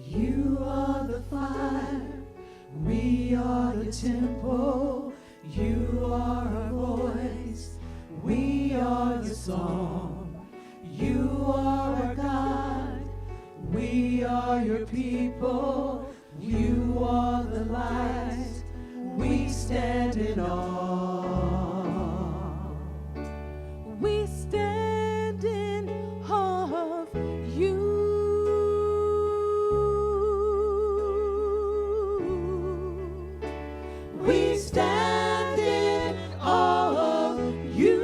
You are the fire, we are the temple. You are our voice, we are the song. You are our God, we are your people. You are the light, we stand in awe. We stand in awe of you. We stand in awe of you.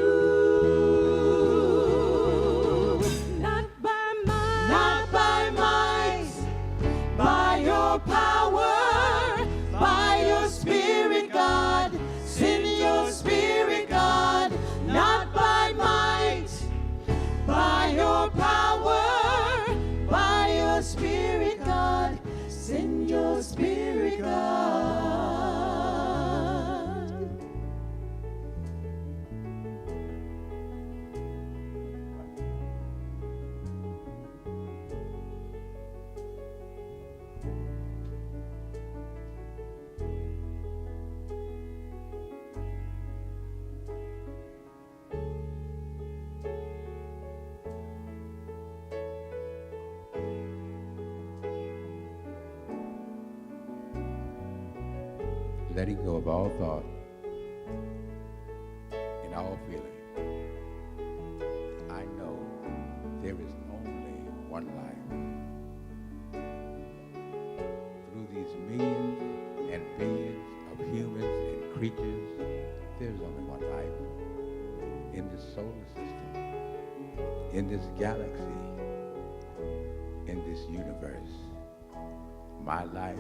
Not by might, by your power, by your spirit, God. Send your spirit, God. Not by might, by your power, by your spirit, God. Send your spirit, God. letting go of all thought and all feeling. I know there is only one life. Through these millions and billions of humans and creatures, there's only one life in this solar system, in this galaxy, in this universe. My life,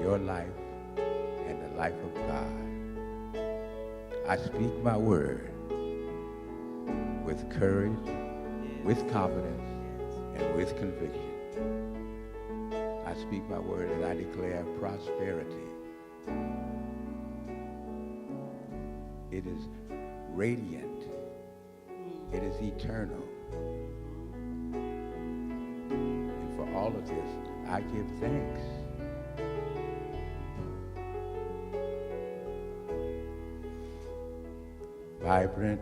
your life, and the life of God. I speak my word with courage, with confidence, and with conviction. I speak my word and I declare prosperity. It is radiant. It is eternal. And for all of this, I give thanks. Vibrant,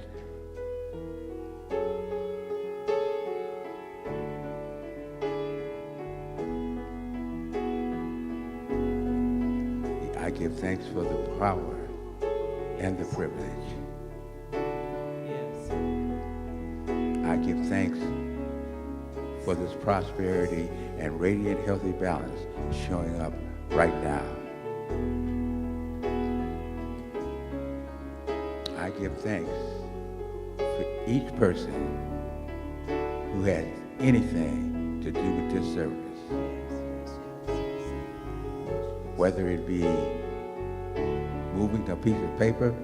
I give thanks for the power and the privilege. Yes. I give thanks for this prosperity and radiant, healthy balance showing up right now. I give thanks for each person who has anything to do with this service. Whether it be moving a piece of paper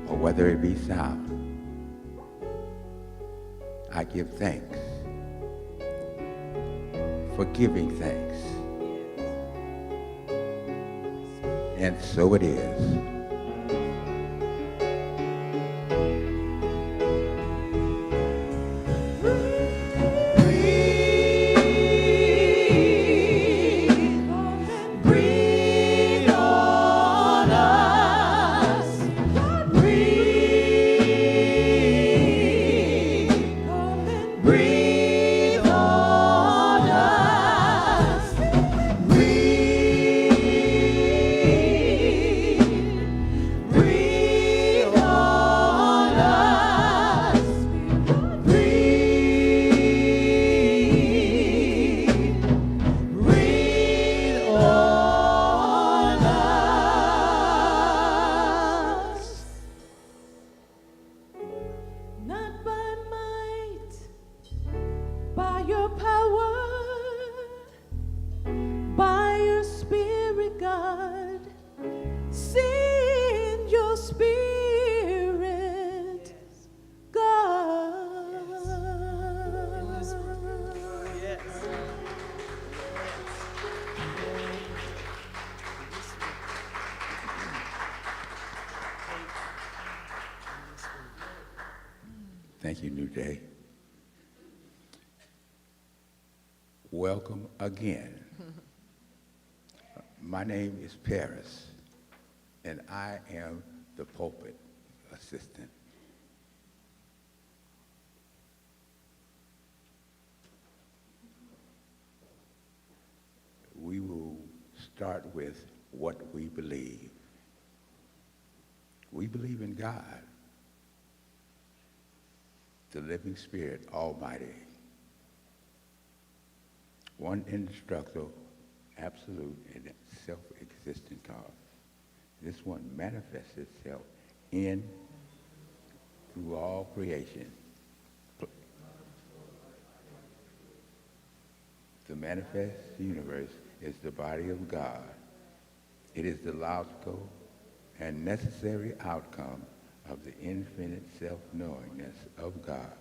or whether it be sound. I give thanks for giving thanks. And so it is. Thank you, NuDay. Welcome again. My name is Paris, and I am the pulpit assistant. We will start with what we believe. We believe in God, the living Spirit, Almighty, one indestructible, absolute, and self-existent God. This one manifests itself in, through all creation. The manifest universe is the body of God. It is the logical and necessary outcome of the infinite self-knowingness of God.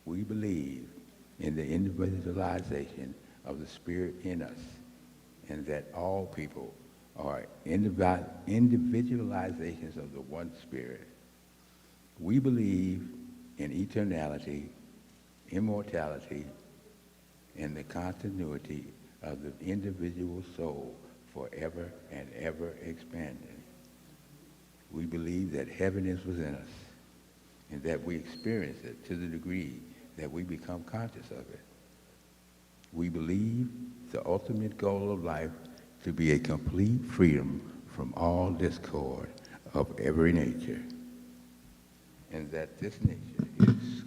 We believe in the individualization of the Spirit in us, and that all people are individualizations of the one Spirit. We believe in eternality, immortality, and the continuity of the individual soul forever and ever expanding. We believe that heaven is within us, and that we experience it to the degree that we become conscious of it. We believe the ultimate goal of life to be a complete freedom from all discord of every nature, and that this nature is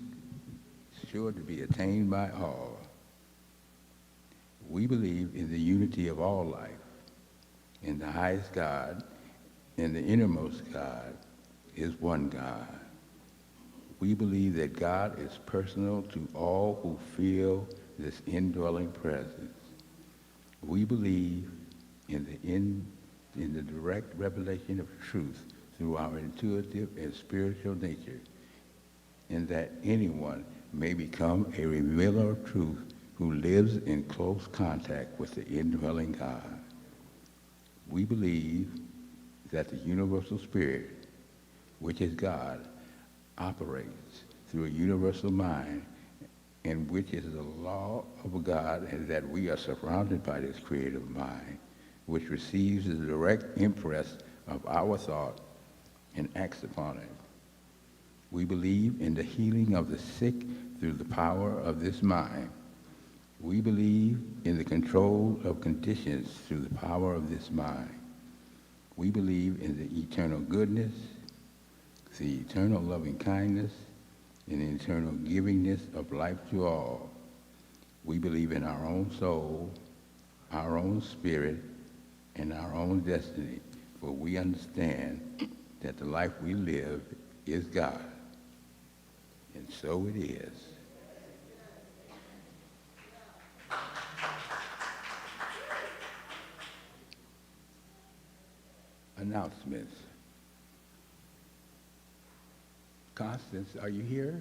sure to be attained by all. We believe in the unity of all life, in the highest God, and the innermost God is one God. We believe that God is personal to all who feel this indwelling presence. We believe in the direct revelation of truth through our intuitive and spiritual nature, and that anyone may become a revealer of truth who lives in close contact with the indwelling God. We believe that the universal spirit, which is God, operates through a universal mind, and which is the law of God, and that we are surrounded by this creative mind, which receives the direct impress of our thought and acts upon it. We believe in the healing of the sick through the power of this mind. We believe in the control of conditions through the power of this mind. We believe in the eternal goodness, the eternal loving kindness, and the eternal givingness of life to all. We believe in our own soul, our own spirit, and our own destiny, for we understand that the life we live is God. And so it is. Announcements. Constance, are you here?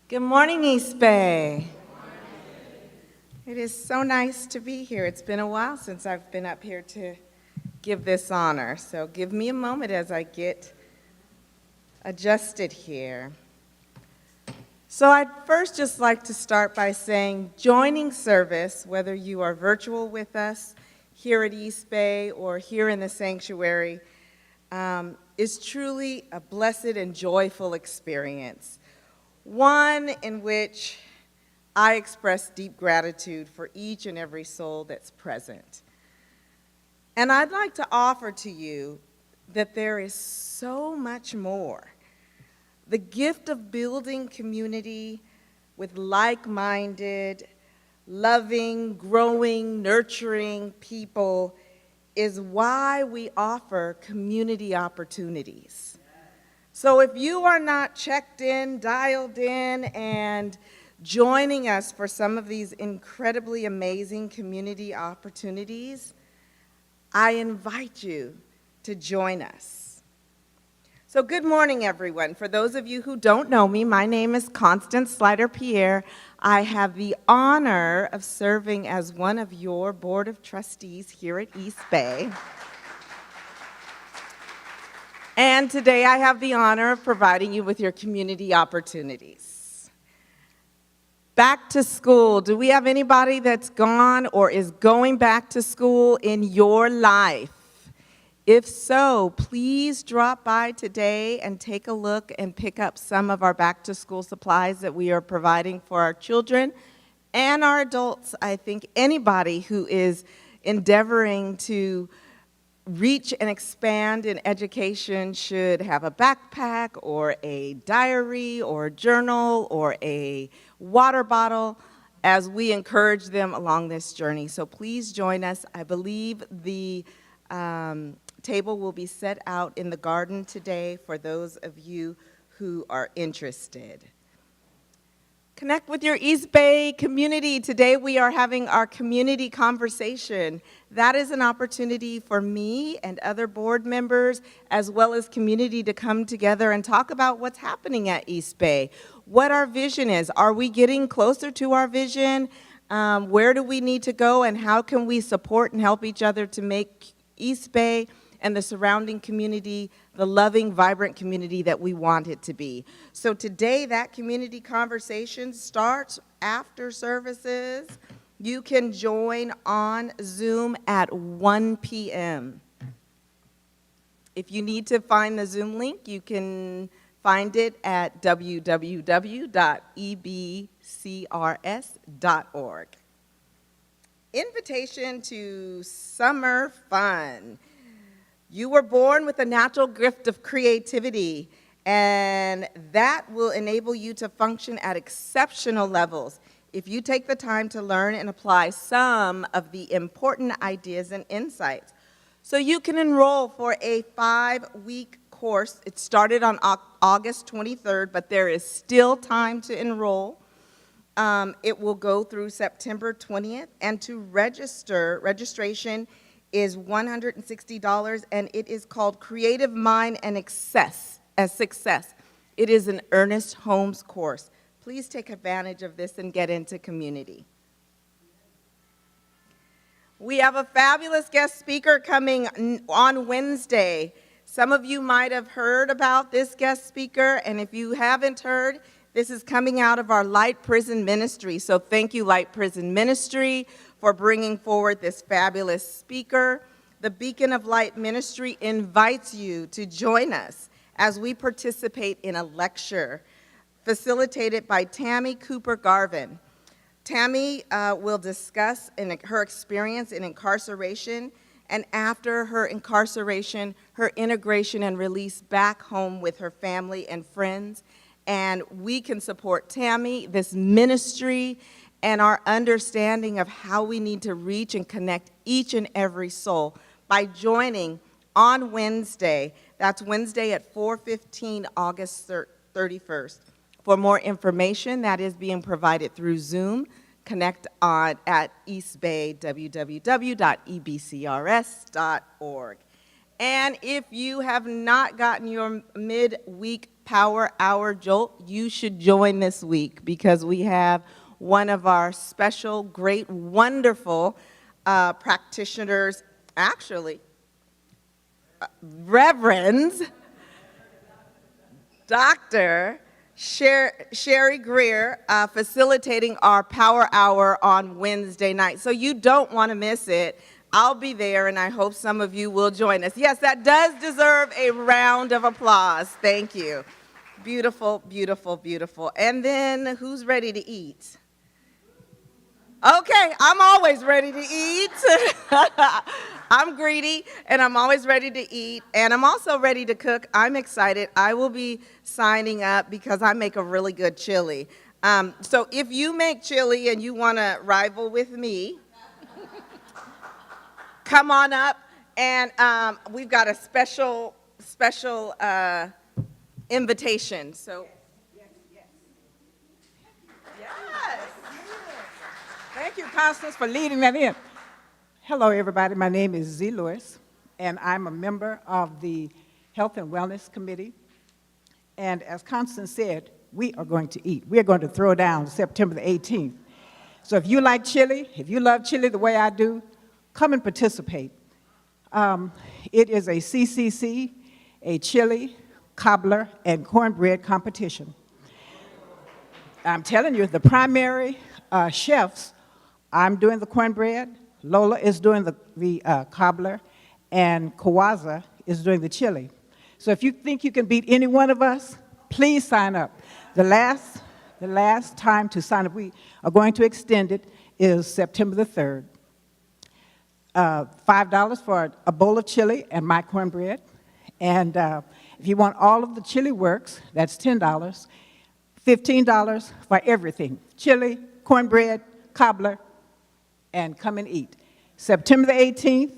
Good morning, East Bay. It is so nice to be here. It's been a while since I've been up here to give this honor, so give me a moment as I get adjusted here. So I'd first just like to start by saying joining service, whether you are virtual with us here at East Bay or here in the sanctuary, is truly a blessed and joyful experience. One in which I express deep gratitude for each and every soul that's present. And I'd like to offer to you that there is so much more. The gift of building community with like-minded, loving, growing, nurturing people is why we offer community opportunities. So if you are not checked in, dialed in, and joining us for some of these incredibly amazing community opportunities, I invite you to join us. So good morning, everyone. For those of you who don't know me, my name is Constance Slider-Pierre. I have the honor of serving as one of your Board of Trustees here at East Bay. And today I have the honor of providing you with your community opportunities. Back to school. Do we have anybody that's gone or is going back to school in your life? If so, please drop by today and take a look and pick up some of our back to school supplies that we are providing for our children and our adults. I think anybody who is endeavoring to reach and expand in education should have a backpack or a diary or a journal or a water bottle as we encourage them along this journey. So please join us. I believe the table will be set out in the garden today for those of you who are interested. Connect with your East Bay community. Today we are having our community conversation. That is an opportunity for me and other board members as well as community to come together and talk about what's happening at East Bay, what our vision is. Are we getting closer to our vision? Where do we need to go, and how can we support and help each other to make East Bay and the surrounding community the loving, vibrant community that we want it to be. So today, that community conversation starts after services You can join on Zoom at 1 p.m. If you need to find the Zoom link, you can find it at www.ebcrs.org. Invitation to summer fun. You were born with a natural gift of creativity, and that will enable you to function at exceptional levels if you take the time to learn and apply some of the important ideas and insights. So you can enroll for a 5-week course. It started on August 23rd, but there is still time to enroll. It will go through September 20th, and to register, registration is $160, and it is called Creative Mind and Success. It is an Ernest Holmes course. Please take advantage of this and get into community. We have a fabulous guest speaker coming on Wednesday. Some of you might have heard about this guest speaker, and if you haven't heard, this is coming out of our Light Prison Ministry. So thank you, Light Prison Ministry, for bringing forward this fabulous speaker. The Beacon of Light Ministry invites you to join us as we participate in a lecture facilitated by Tammy Cooper Garvin. Tammy will discuss her experience in incarceration, and after her incarceration, her integration and release back home with her family and friends. And we can support Tammy, this ministry, and our understanding of how we need to reach and connect each and every soul by joining on Wednesday. That's Wednesday at 4:15, August 31st. For more information, that is being provided through Zoom. Connect at East Bay, www.ebcrs.org. And if you have not gotten your midweek Power Hour Jolt, you should join this week because we have one of our special, great, wonderful practitioners, actually, Reverends, Dr. Sherry Greer, facilitating our Power Hour on Wednesday night. So you don't want to miss it. I'll be there, and I hope some of you will join us. Yes, that does deserve a round of applause. Thank you. Beautiful, beautiful, beautiful. And then who's ready to eat? Okay, I'm always ready to eat. I'm greedy, and I'm always ready to eat, and I'm also ready to cook. I'm excited. I will be signing up because I make a really good chili. So if you make chili and you want to rival with me, come on up, and we've got a special invitation. So, yes. Thank you, Constance, for leading that in. Hello, everybody. My name is Z. Lewis, and I'm a member of the Health and Wellness Committee. And as Constance said, we are going to eat. We are going to throw down September the 18th. So if you like chili, if you love chili the way I do, come and participate. It is a CCC, a chili, cobbler, and cornbread competition. I'm telling you, the primary chefs, I'm doing the cornbread, Lola is doing the cobbler, and Kawaza is doing the chili. So if you think you can beat any one of us, please sign up. The last time to sign up, we are going to extend it, is September the 3rd. $5 for a bowl of chili and my cornbread. And if you want all of the chili works, that's $10. $15 for everything. Chili, cornbread, cobbler, and come and eat. September the 18th,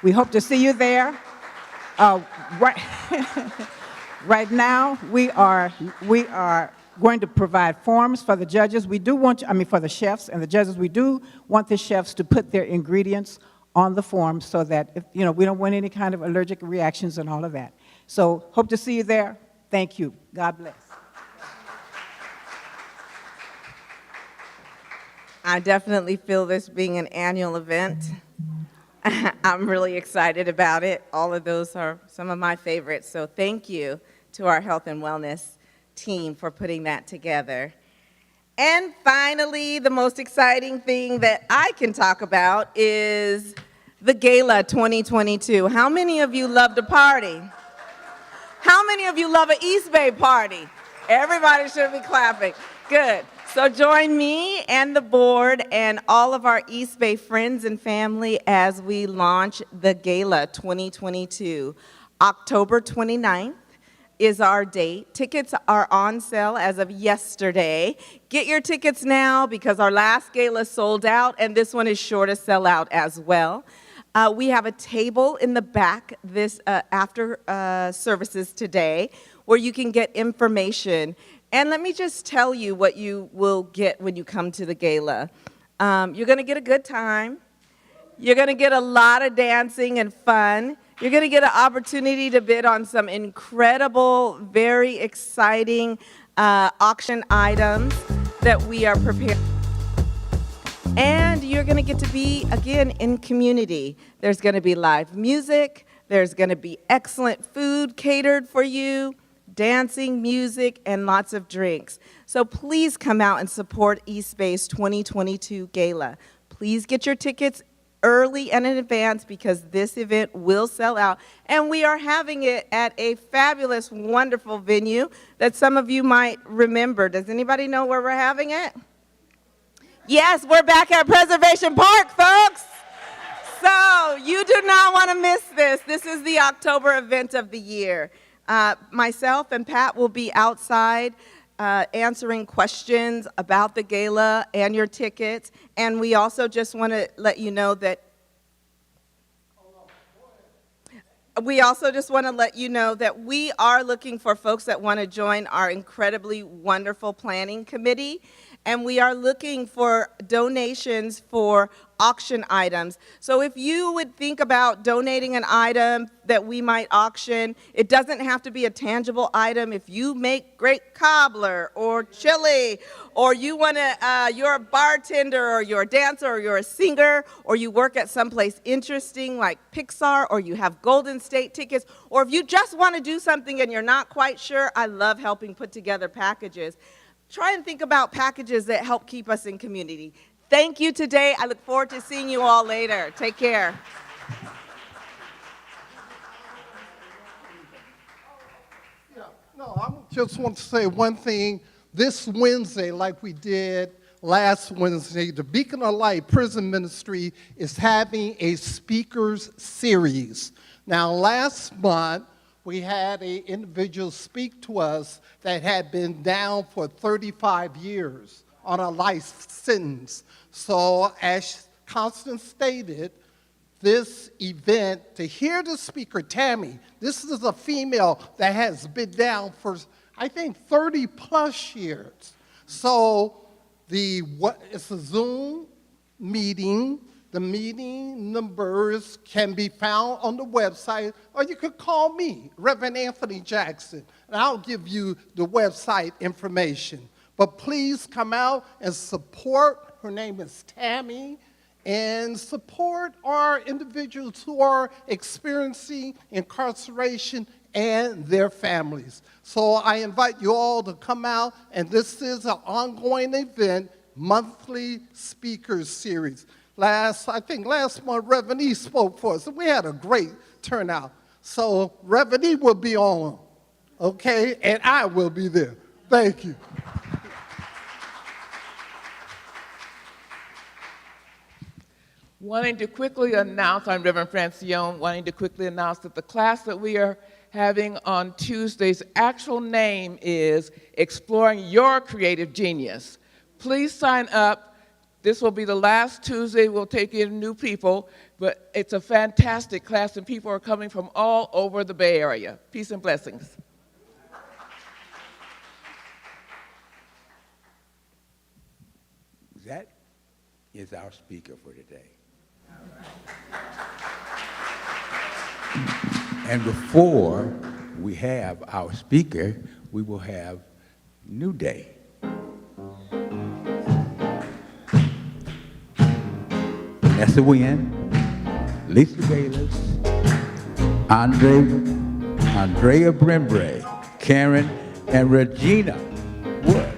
we hope to see you there. Right now, we are going to provide forms for the judges. We do want, for the chefs and the judges, we do want the chefs to put their ingredients on the form so that, we don't want any kind of allergic reactions and all of that. So hope to see you there. Thank you. God bless. I definitely feel this being an annual event. I'm really excited about it. All of those are some of my favorites. So thank you to our health and wellness team for putting that together. And finally, the most exciting thing that I can talk about is the Gala 2022. How many of you love to party? How many of you love an East Bay party? Everybody should be clapping. Good. So join me and the board and all of our East Bay friends and family as we launch the Gala 2022. October 29th is our date. Tickets are on sale as of yesterday. Get your tickets now because our last gala sold out and this one is sure to sell out as well. We have a table in the back after services today where you can get information. And let me just tell you what you will get when you come to the gala. You're going to get a good time. You're going to get a lot of dancing and fun. You're going to get an opportunity to bid on some incredible, very exciting auction items that we are preparing. And you're going to get to be, again, in community. There's going to be live music. There's going to be excellent food catered for you, dancing, music, and lots of drinks. So please come out and support East Bay's 2022 Gala. Please get your tickets early and in advance because this event will sell out. And we are having it at a fabulous, wonderful venue that some of you might remember. Does anybody know where we're having it? Yes, we're back at Preservation Park, folks. So you do not want to miss this. This is the October event of the year. Myself and Pat will be outside answering questions about the gala and your tickets. And we also just want to let you know that we are looking for folks that want to join our incredibly wonderful planning committee. And we are looking for donations for auction items. So if you would think about donating an item that we might auction, it doesn't have to be a tangible item. If you make great cobbler or chili, or you want to, you're a bartender, or you're a dancer, or you're a singer, or you work at someplace interesting like Pixar, or you have Golden State tickets, or if you just want to do something and you're not quite sure, I love helping put together packages. Try and think about packages that help keep us in community. Thank you today. I look forward to seeing you all later. Take care. I just want to say one thing. This Wednesday, like we did last Wednesday, the Beacon of Light Prison Ministry is having a speakers series. Now, last month, we had an individual speak to us that had been down for 35 years on a life sentence. So as Constance stated, this event, to hear the speaker, Tammy, this is a female that has been down for, I think, 30 plus years. So it's a Zoom meeting. The meeting numbers can be found on the website, or you could call me, Reverend Anthony Jackson, and I'll give you the website information. But please come out and support, her name is Tammy, and support our individuals who are experiencing incarceration and their families. So I invite you all to come out, and this is an ongoing event, monthly speakers series. I think last month, Reverend E spoke for us, and we had a great turnout. So Reverend E will be on, okay? And I will be there. Thank you. Wanting to quickly announce, I'm Reverend FranCione, wanting to quickly announce that the class that we are having on Tuesday's actual name is Exploring Your Creative Genius. Please sign up. This will be the last Tuesday. We'll take in new people, but it's a fantastic class, and people are coming from all over the Bay Area. Peace and blessings. That is our speaker for today. And before we have our speaker, we will have NuDay. Vanessa Wynn, Lisa Bayless, Andrea Brimbre, Karen, and Regina Woods.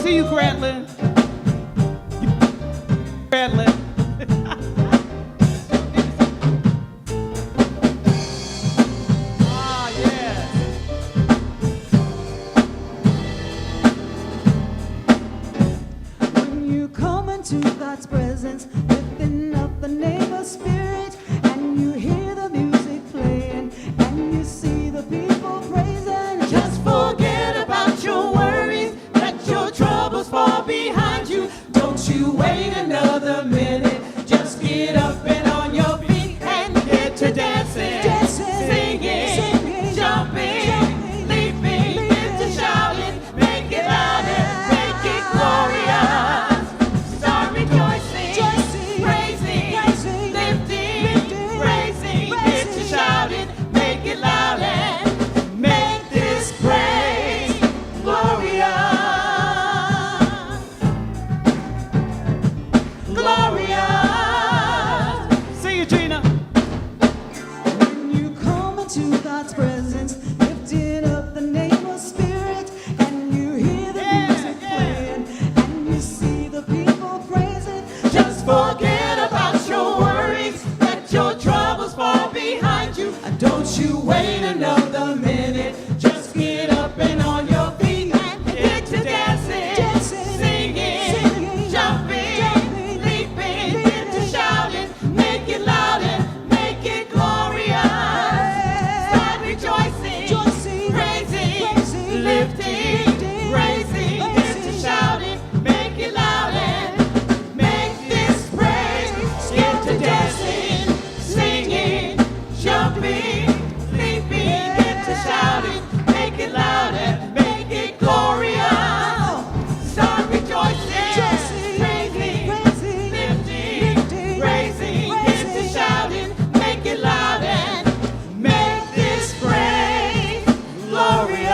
see you, Grantlin. Grantlin. Ah, yes. When you come into God's presence, lifting up the name of Spirit, and you hear the music playing, and you see the people praising, just forget about your worries, let your troubles fall behind you. Don't you wait another minute, just get up and on your feet and get to dancing, singing, jumping, leaping, get to shouting, make it louder, make it glorious. Start rejoicing, praising, lifting, praising, get to shouting, make it loud and make this praise glorious. Glorious. Sing it, Gina. When you come into God's presence, lifting up the name of Spirit, and you hear the music playing, and you see the people praising, just forget about your worries, let your troubles fall behind you. And don't you wait another minute, just get up and on your feet and get to dancing, singing, jumping, leaping, get to shouting, make it loud and make it glorious. Start rejoicing, praising, lifting, praising, get to shouting, make it loud and make this praise. Get to dancing, singing, jumping, leaping, get to shouting, make it loud and make it glorious. Start rejoicing, praising, lifting, praising, get to shouting, make it loud and make this praise glorious.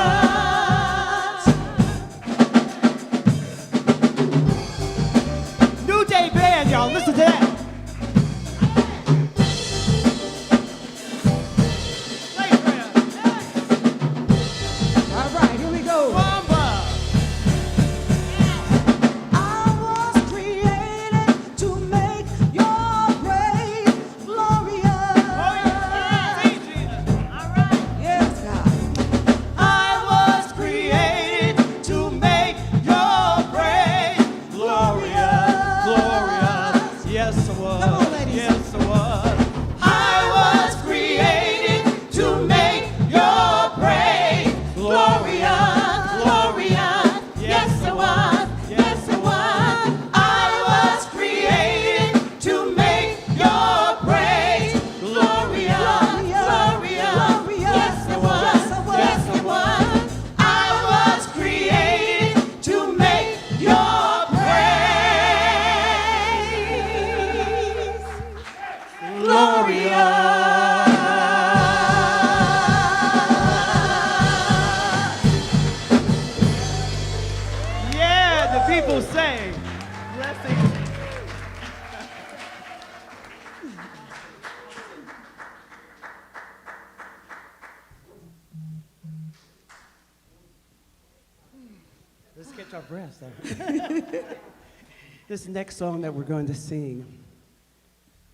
NuDay band, y'all. Listen to that. Play, Fran. All right, here we go. Bomba. I was created to make your praise glorious. Oh, yeah. Sing it, Gina. All right. Yes, God. I was created to make your praise glorious, glorious. Yes, I was. Come on, ladies. Yes, I was. I was created to make your praise glorious, glorious. Yes, I was. Yes, I was. I was created to make your praise glorious, glorious. Yes, I was. Yes, I was. I was created to make your praise glorious. Yeah, the people say. Blessings. Let's catch our breath. This next song that we're going to sing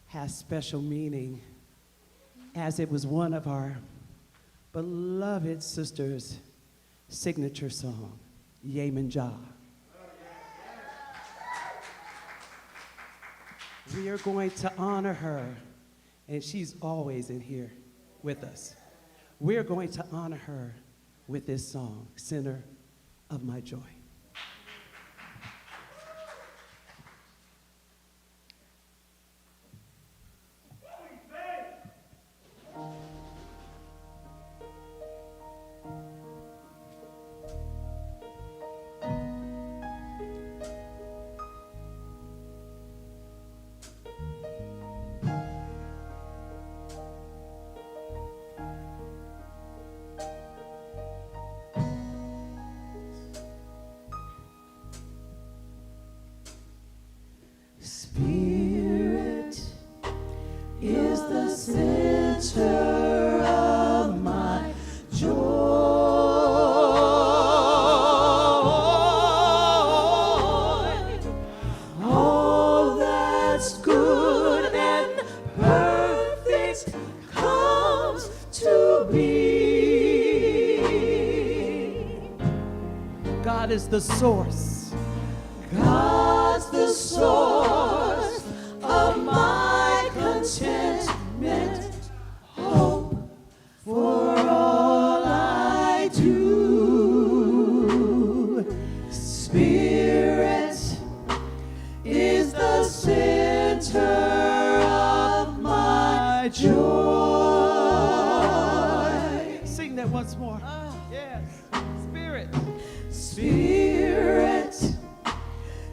has special meaning, as it was one of our beloved sisters' signature song, Yemen Jah. We are going to honor her, and she's always in here with us. We're going to honor her with this song, Center of My Joy. God is the source. God's the source of my contentment, hope for all I do. Spirit is the center of my joy. Sing that once more. Yes. Spirit. Spirit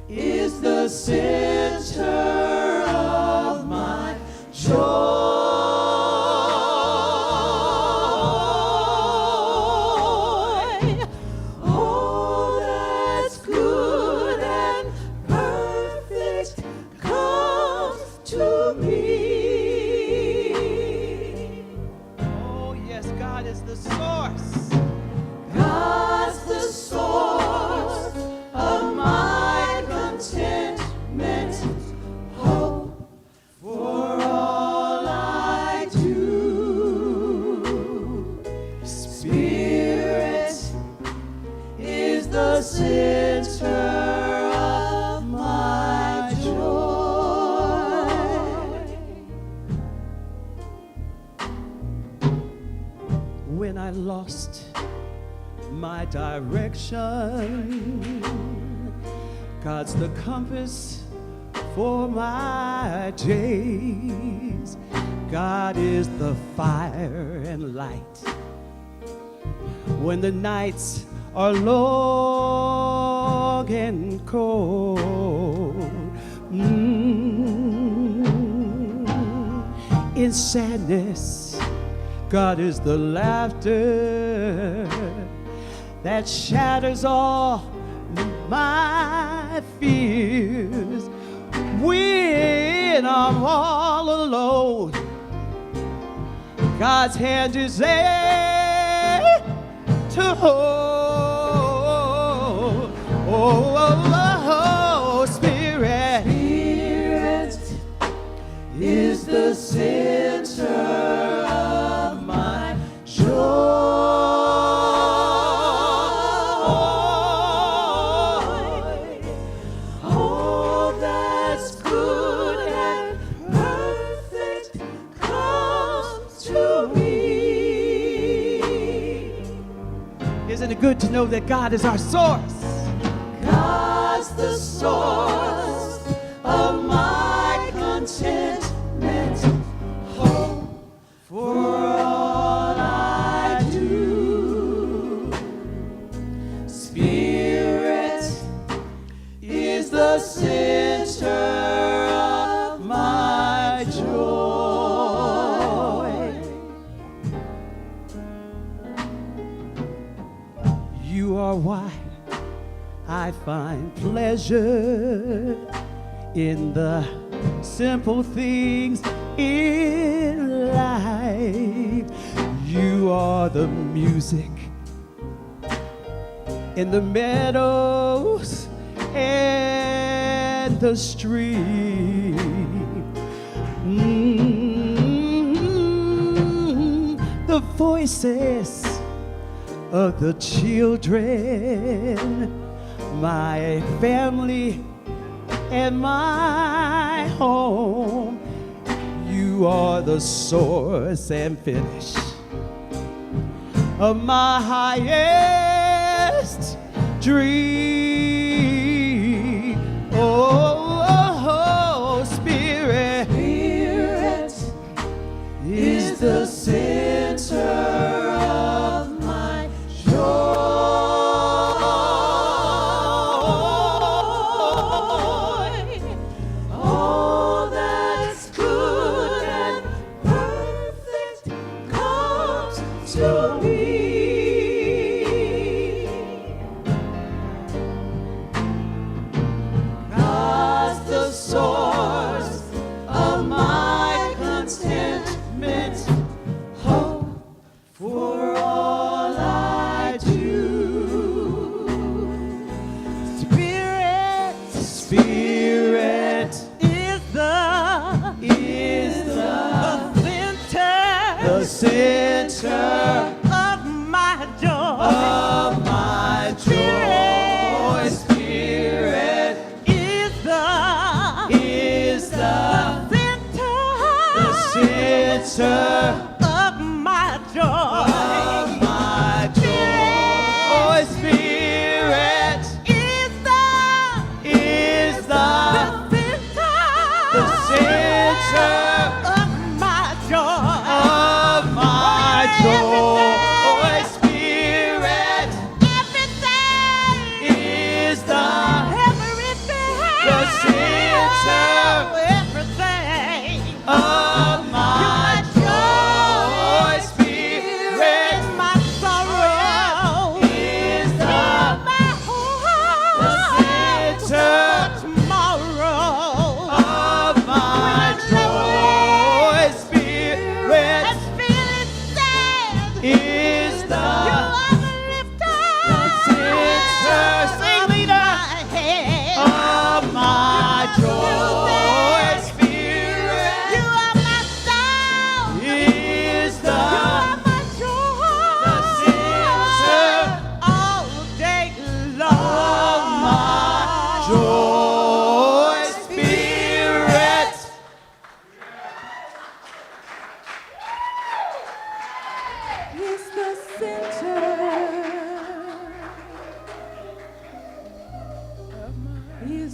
is the center of my joy. All that's good and perfect comes to me. Oh, yes, God is the source. God's the source of my contentment, hope for all I do. Spirit is the center of my joy. When I lost my direction, God's the compass for my days. God is the fire and light when the nights are long and cold. In sadness, God is the laughter that shatters all my fears. When I'm all alone, God's hand is there to hold. Oh, oh, oh, Spirit. Spirit is the center of my joy. All that's good and perfect comes to me. Isn't it good to know that God is our source? God's the source of my contentment, hope for all I do. Spirit is the center of my joy. You are why I find pleasure in the simple things in life. You are the music in the meadows and the stream. The voices of the children, my family and my home. You are the source and finish of my highest dream. Oh, oh, oh, Spirit. Spirit is the center of my joy. All that's good and perfect comes to me.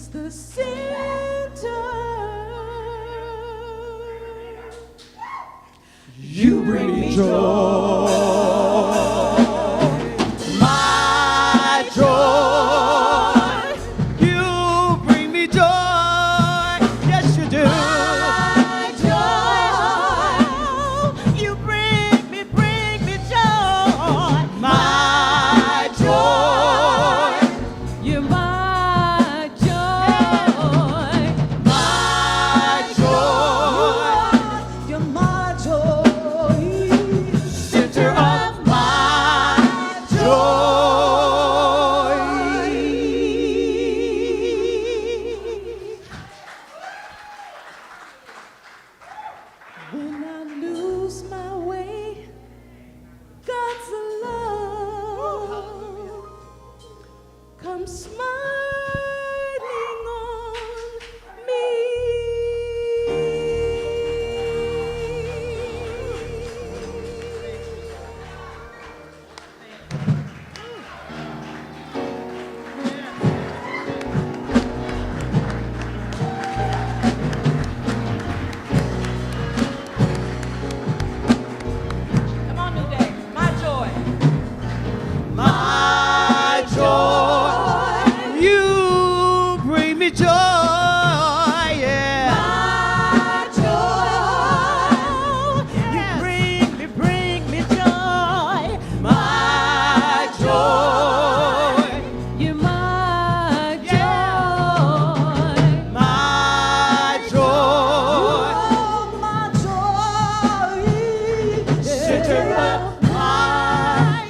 is the center. You bring me joy. My joy. You bring me joy. Yes, you do. My joy. You bring me joy. My joy. You're my joy. My joy. You're my joy. Center of my joy. When I lose my way, God's love comes smiling on me. Come on, NuDay. My joy. My joy. You bring me joy. Yeah. My joy. You bring me joy. My joy. You're my joy. My joy. Oh, my joy. Center of my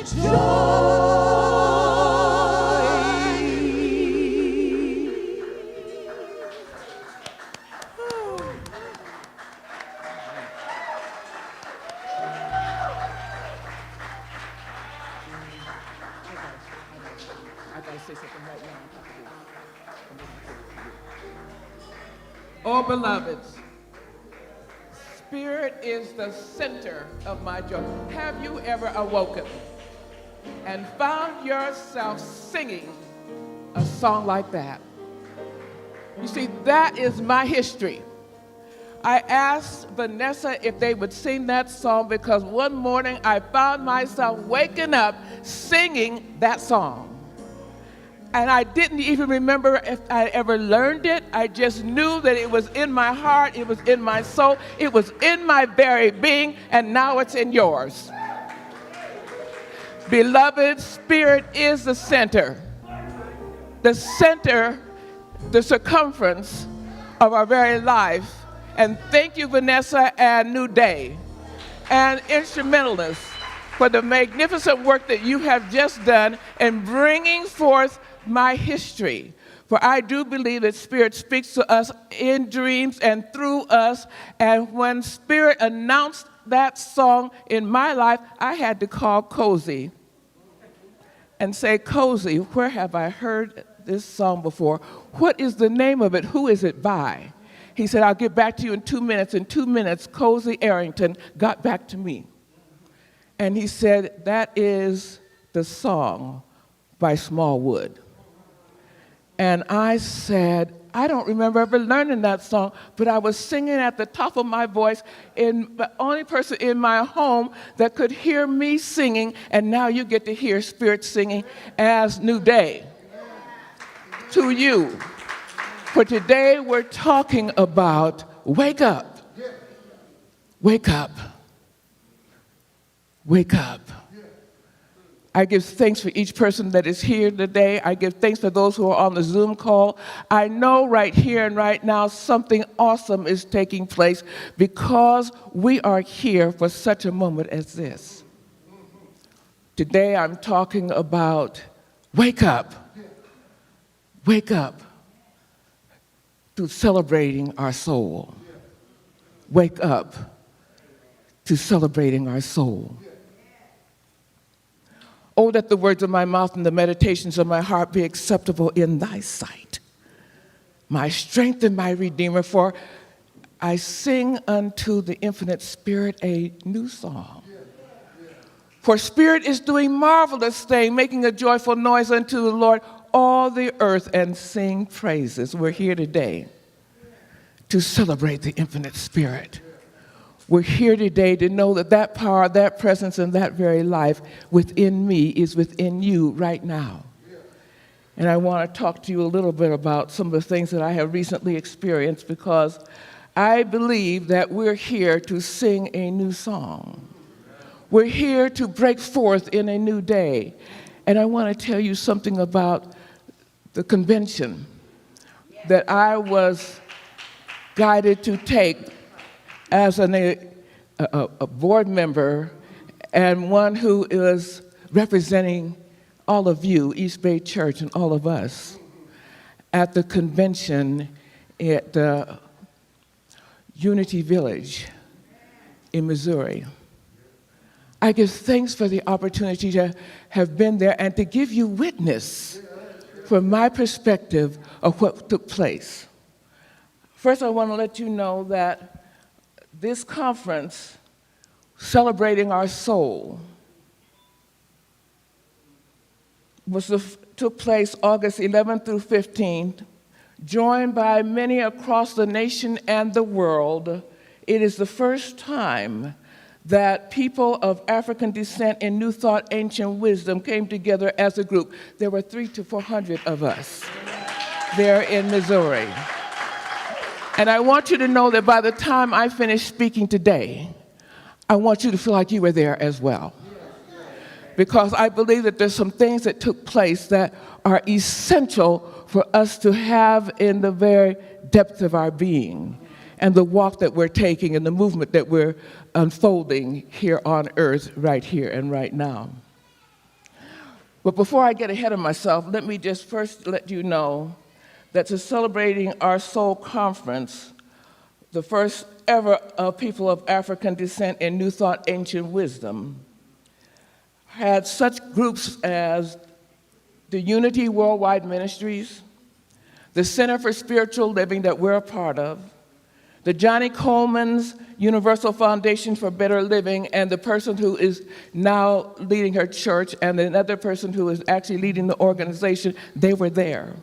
I gotta say something right now. Oh, beloveds, Spirit is the center of my joy. Have you ever awoken and found yourself singing a song like that? You see, that is my history. I asked Vanessa if they would sing that song because one morning I found myself waking up singing that song. And I didn't even remember if I ever learned it. I just knew that it was in my heart, it was in my soul, it was in my very being, and now it's in yours. Beloved, Spirit is the center, the circumference of our very life. And thank you, Vanessa and NuDay, and instrumentalists, for the magnificent work that you have just done in bringing forth my history. For I do believe that Spirit speaks to us in dreams and through us. And when Spirit announced that song in my life, I had to call Cozy and say, Cozy, where have I heard this song before? What is the name of it? Who is it by? He said, I'll get back to you in 2 minutes. In 2 minutes, Cozy Arrington got back to me. And he said, that is the song by Smallwood. And I said, I don't remember ever learning that song, but I was singing at the top of my voice, in the only person in my home that could hear me singing, and now you get to hear Spirit singing as NuDay. To you. For today we're talking about wake up. Wake up. Wake up. I give thanks for each person that is here today. I give thanks for those who are on the Zoom call. I know right here and right now something awesome is taking place because we are here for such a moment as this. Today I'm talking about wake up. Wake up to celebrating our soul. Wake up to celebrating our soul. Oh, that the words of my mouth and the meditations of my heart be acceptable in thy sight, my strength and my redeemer, for I sing unto the infinite Spirit a new song. For Spirit is doing marvelous things, making a joyful noise unto the Lord. all the earth and sing praises. We're here today to celebrate the infinite Spirit. We're here today to know that that power, that presence, and that very life within me is within you right now. And I want to talk to you a little bit about some of the things that I have recently experienced, because I believe that we're here to sing a new song. We're here to break forth in a new day. And I want to tell you something about the convention that I was guided to take as a board member and one who is representing all of you, East Bay Church, and all of us at the convention at Unity Village in Missouri. I give thanks for the opportunity to have been there and to give you witness from my perspective of what took place. First, I want to let you know that this conference, Celebrating Our Soul, took place August 11th through 15th, joined by many across the nation and the world. It is the first time that people of African descent in New Thought, Ancient Wisdom came together as a group. There were 300 to 400 of us there in Missouri. And I want you to know that by the time I finish speaking today, I want you to feel like you were there as well. Because I believe that there's some things that took place that are essential for us to have in the very depth of our being, and the walk that we're taking and the movement that we're unfolding here on earth, right here and right now. But before I get ahead of myself, let me just first let you know that the Celebrating Our Soul Conference, the first ever of people of African descent in New Thought, Ancient Wisdom, had such groups as the Unity Worldwide Ministries, the Center for Spiritual Living that we're a part of, the Johnny Coleman's Universal Foundation for Better Living, and the person who is now leading her church, and another person who is actually leading the organization, they were there.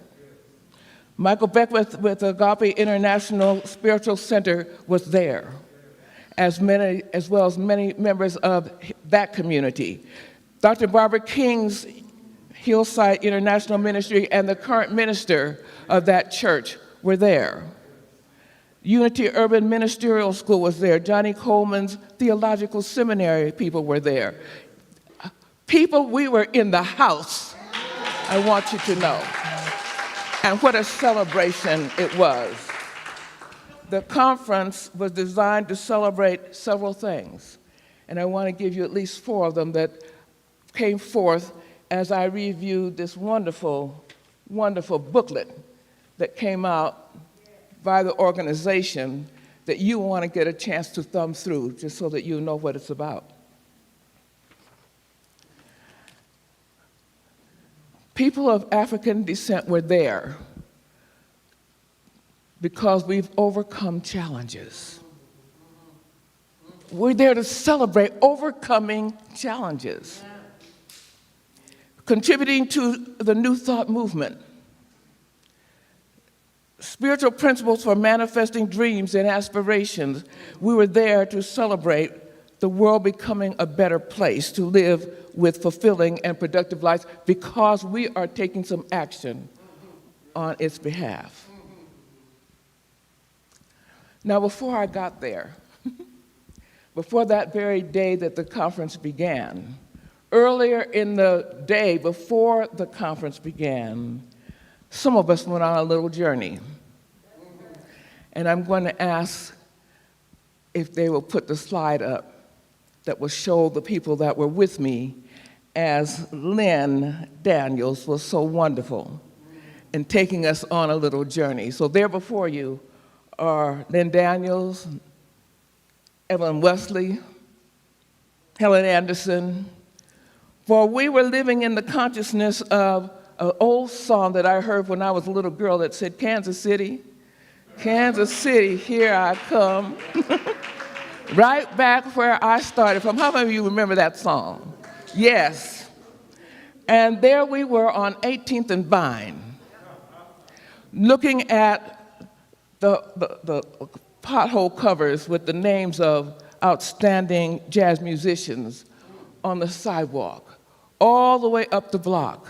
Michael Beckwith with Agape International Spiritual Center was there, as well as many members of that community. Dr. Barbara King's Hillside International Ministry and the current minister of that church were there. Unity Urban Ministerial School was there. Johnny Coleman's Theological Seminary people were there. People, we were in the house, I want you to know. And what a celebration it was. The conference was designed to celebrate several things, and I want to give you at least 4 of them that came forth as I reviewed this wonderful, wonderful booklet that came out by the organization that you want to get a chance to thumb through, just so that you know what it's about. People of African descent were there because we've overcome challenges. We're there to celebrate overcoming challenges, contributing to the New Thought movement, spiritual principles for manifesting dreams and aspirations. We were there to celebrate the world becoming a better place to live with fulfilling and productive lives, because we are taking some action on its behalf. Now, before I got there, before that very day that the conference began, earlier in the day before the conference began, some of us went on a little journey. And I'm going to ask if they will put the slide up that will show the people that were with me, as Lynn Daniels was so wonderful in taking us on a little journey. So there before you are Lynn Daniels, Evelyn Wesley, Helen Anderson. For we were living in the consciousness of an old song that I heard when I was a little girl that said, Kansas City, Kansas City, here I come. Right back where I started from. How many of you remember that song? Yes. And there we were on 18th and Vine, looking at the pothole covers with the names of outstanding jazz musicians on the sidewalk, all the way up the block.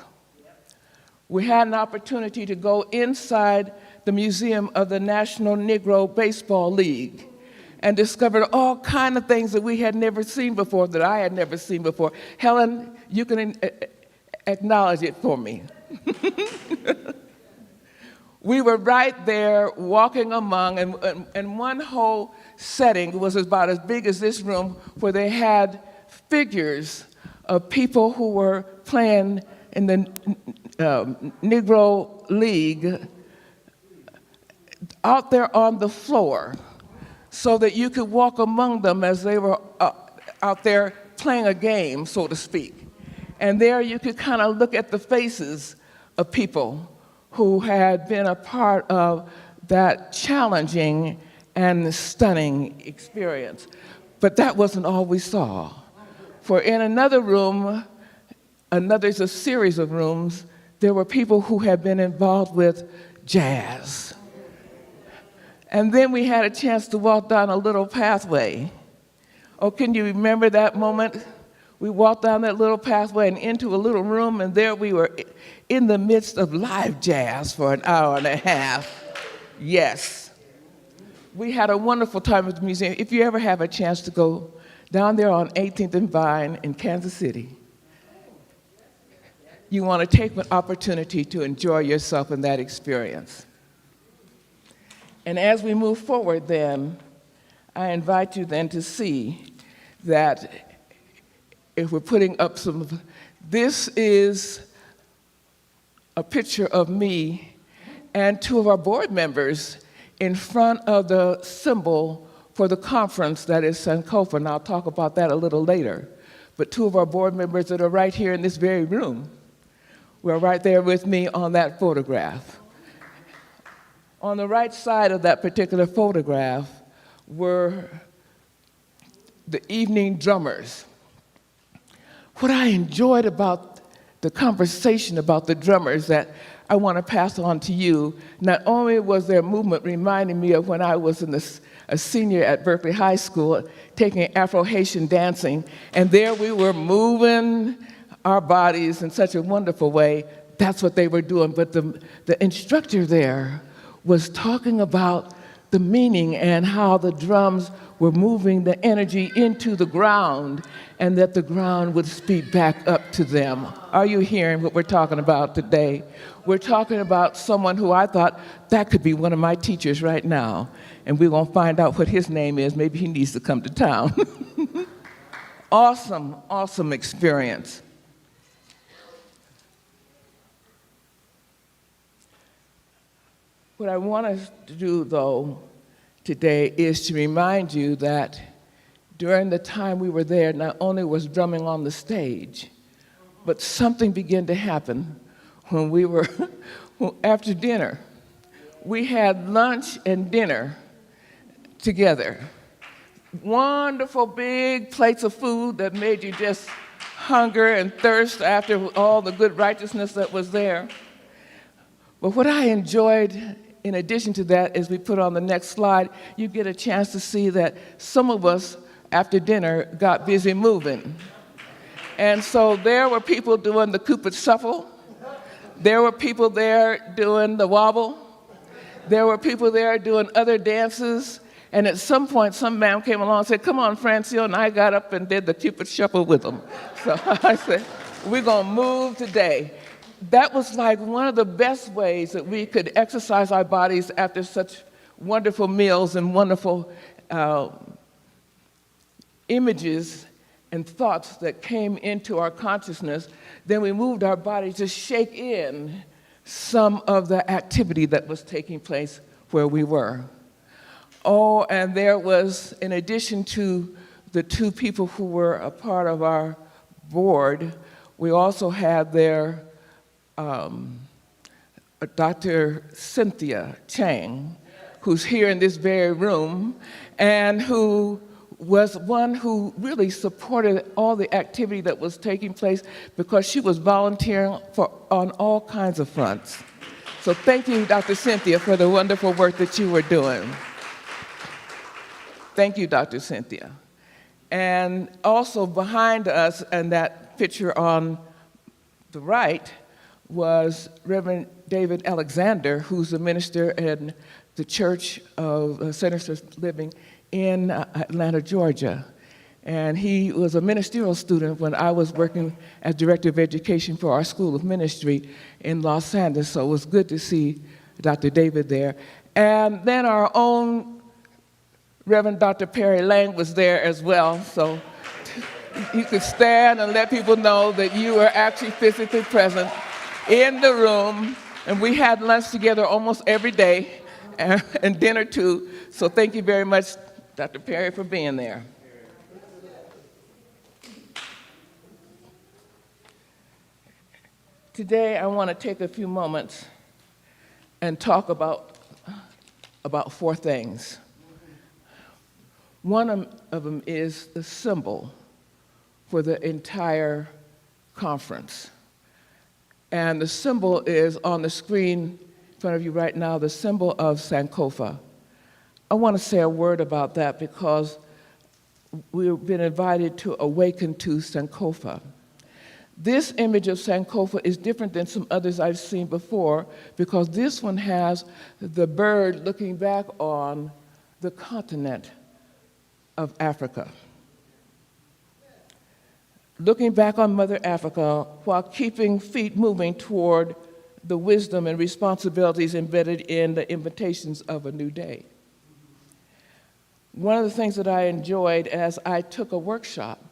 We had an opportunity to go inside the Museum of the National Negro Baseball League and discovered all kinds of things that we had never seen before, that I had never seen before. Helen, you can acknowledge it for me. We were right there walking among, and one whole setting was about as big as this room, where they had figures of people who were playing in the Negro League out there on the floor, so that you could walk among them as they were out there playing a game, so to speak. And there you could kind of look at the faces of people who had been a part of that challenging and stunning experience. But that wasn't all we saw. For in another room, there's a series of rooms, there were people who had been involved with jazz. And then we had a chance to walk down a little pathway. Oh, can you remember that moment? We walked down that little pathway and into a little room, and there we were in the midst of live jazz for an hour and a half. Yes. We had a wonderful time at the museum. If you ever have a chance to go down there on 18th and Vine in Kansas City, you want to take an opportunity to enjoy yourself in that experience. And as we move forward then, I invite you then to see that if we're putting up this is a picture of me and two of our board members in front of the symbol for the conference that is Sankofa, and I'll talk about that a little later. But two of our board members that are right here in this very room were right there with me on that photograph. On the right side of that particular photograph were the evening drummers. What I enjoyed about the conversation about the drummers that I want to pass on to you, not only was their movement reminding me of when I was a senior at Berkeley High School taking Afro-Haitian dancing, and there we were moving our bodies in such a wonderful way. That's what they were doing. But the instructor there was talking about the meaning and how the drums were moving the energy into the ground, and that the ground would speak back up to them. Are you hearing what we're talking about today? We're talking about someone who I thought, that could be one of my teachers right now, and we're gonna find out what his name is. Maybe he needs to come to town. Awesome, awesome experience. What I want us to do, though, today is to remind you that during the time we were there, not only was drumming on the stage, but something began to happen when we were, after dinner. We had lunch and dinner together. Wonderful big plates of food that made you just hunger and thirst after all the good righteousness that was there. But what I enjoyed in addition to that, as we put on the next slide, you get a chance to see that some of us, after dinner, got busy moving. And so there were people doing the Cupid Shuffle. There were people there doing the wobble. There were people there doing other dances. And at some point, some man came along and said, "Come on, FranCione," and I got up and did the Cupid Shuffle with them. So I said, we're gonna move today. That was like one of the best ways that we could exercise our bodies after such wonderful meals and wonderful images and thoughts that came into our consciousness. Then we moved our bodies to shake in some of the activity that was taking place where we were. Oh, and there was, in addition to the two people who were a part of our board, we also had there Dr. Cynthia Chang, who's here in this very room, and who was one who really supported all the activity that was taking place because she was volunteering on all kinds of fronts. So thank you, Dr. Cynthia, for the wonderful work that you were doing. Thank you, Dr. Cynthia. And also behind us, and that picture on the right, was Reverend David Alexander, who's a minister in the Church of Centers for Living in Atlanta, Georgia. And he was a ministerial student when I was working as Director of Education for our School of Ministry in Los Angeles, so it was good to see Dr. David there. And then our own Reverend Dr. Perry Lang was there as well, so you could stand and let people know that you were actually physically present in the room. And we had lunch together almost every day, and dinner too. So thank you very much, Dr. Perry, for being there. Today, I want to take a few moments and talk about 4 things. One of them is the symbol for the entire conference. And the symbol is on the screen in front of you right now, the symbol of Sankofa. I want to say a word about that because we've been invited to awaken to Sankofa. This image of Sankofa is different than some others I've seen before because this one has the bird looking back on the continent of Africa. Looking back on Mother Africa while keeping feet moving toward the wisdom and responsibilities embedded in the invitations of a new day. One of the things that I enjoyed as I took a workshop,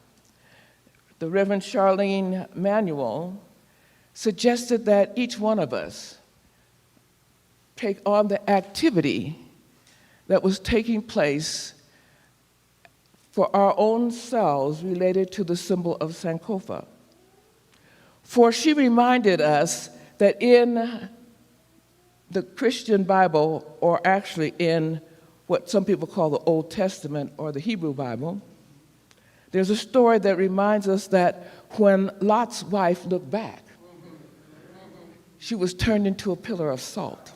the Reverend Charlene Manuel suggested that each one of us take on the activity that was taking place for our own selves related to the symbol of Sankofa. For she reminded us that in the Christian Bible, or actually in what some people call the Old Testament or the Hebrew Bible, there's a story that reminds us that when Lot's wife looked back, she was turned into a pillar of salt.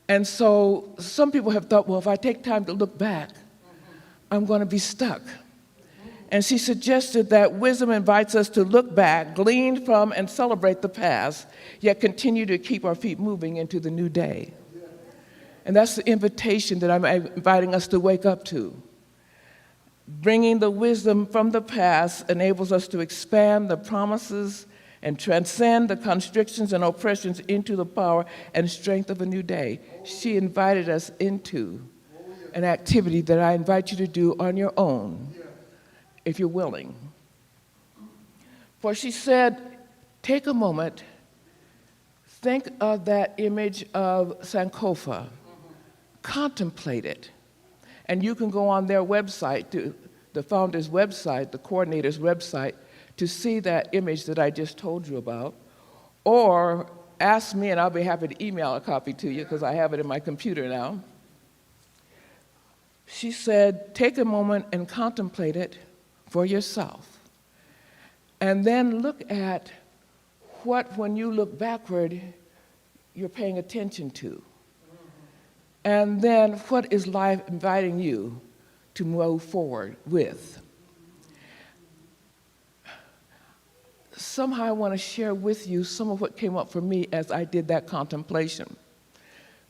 And so some people have thought, well, if I take time to look back, I'm going to be stuck. And she suggested that wisdom invites us to look back, glean from and celebrate the past, yet continue to keep our feet moving into the new day. And that's the invitation that I'm inviting us to wake up to. Bringing the wisdom from the past enables us to expand the promises and transcend the constrictions and oppressions into the power and strength of a new day. She invited us into an activity that I invite you to do on your own, if you're willing. For she said, take a moment, think of that image of Sankofa, contemplate it. And you can go on their website, to the founder's website, the coordinator's website, to see that image that I just told you about. Or ask me and I'll be happy to email a copy to you because I have it in my computer now. She said, take a moment and contemplate it for yourself. And then look at what, when you look backward, you're paying attention to. And then what is life inviting you to move forward with? Somehow I want to share with you some of what came up for me as I did that contemplation.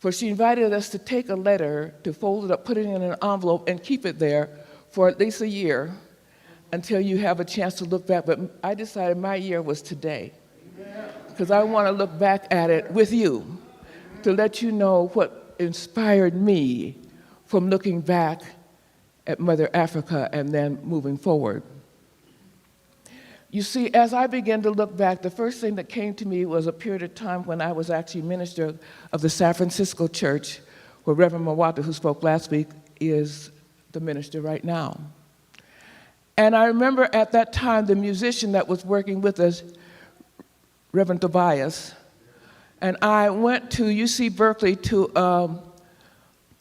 For she invited us to take a letter, to fold it up, put it in an envelope, and keep it there for at least a year until you have a chance to look back. But I decided my year was today, because I want to look back at it with you to let you know what inspired me from looking back at Mother Africa and then moving forward. You see, as I began to look back, the first thing that came to me was a period of time when I was actually minister of the San Francisco church, where Reverend Mawata, who spoke last week, is the minister right now. And I remember at that time, the musician that was working with us, Reverend Tobias, and I went to UC Berkeley to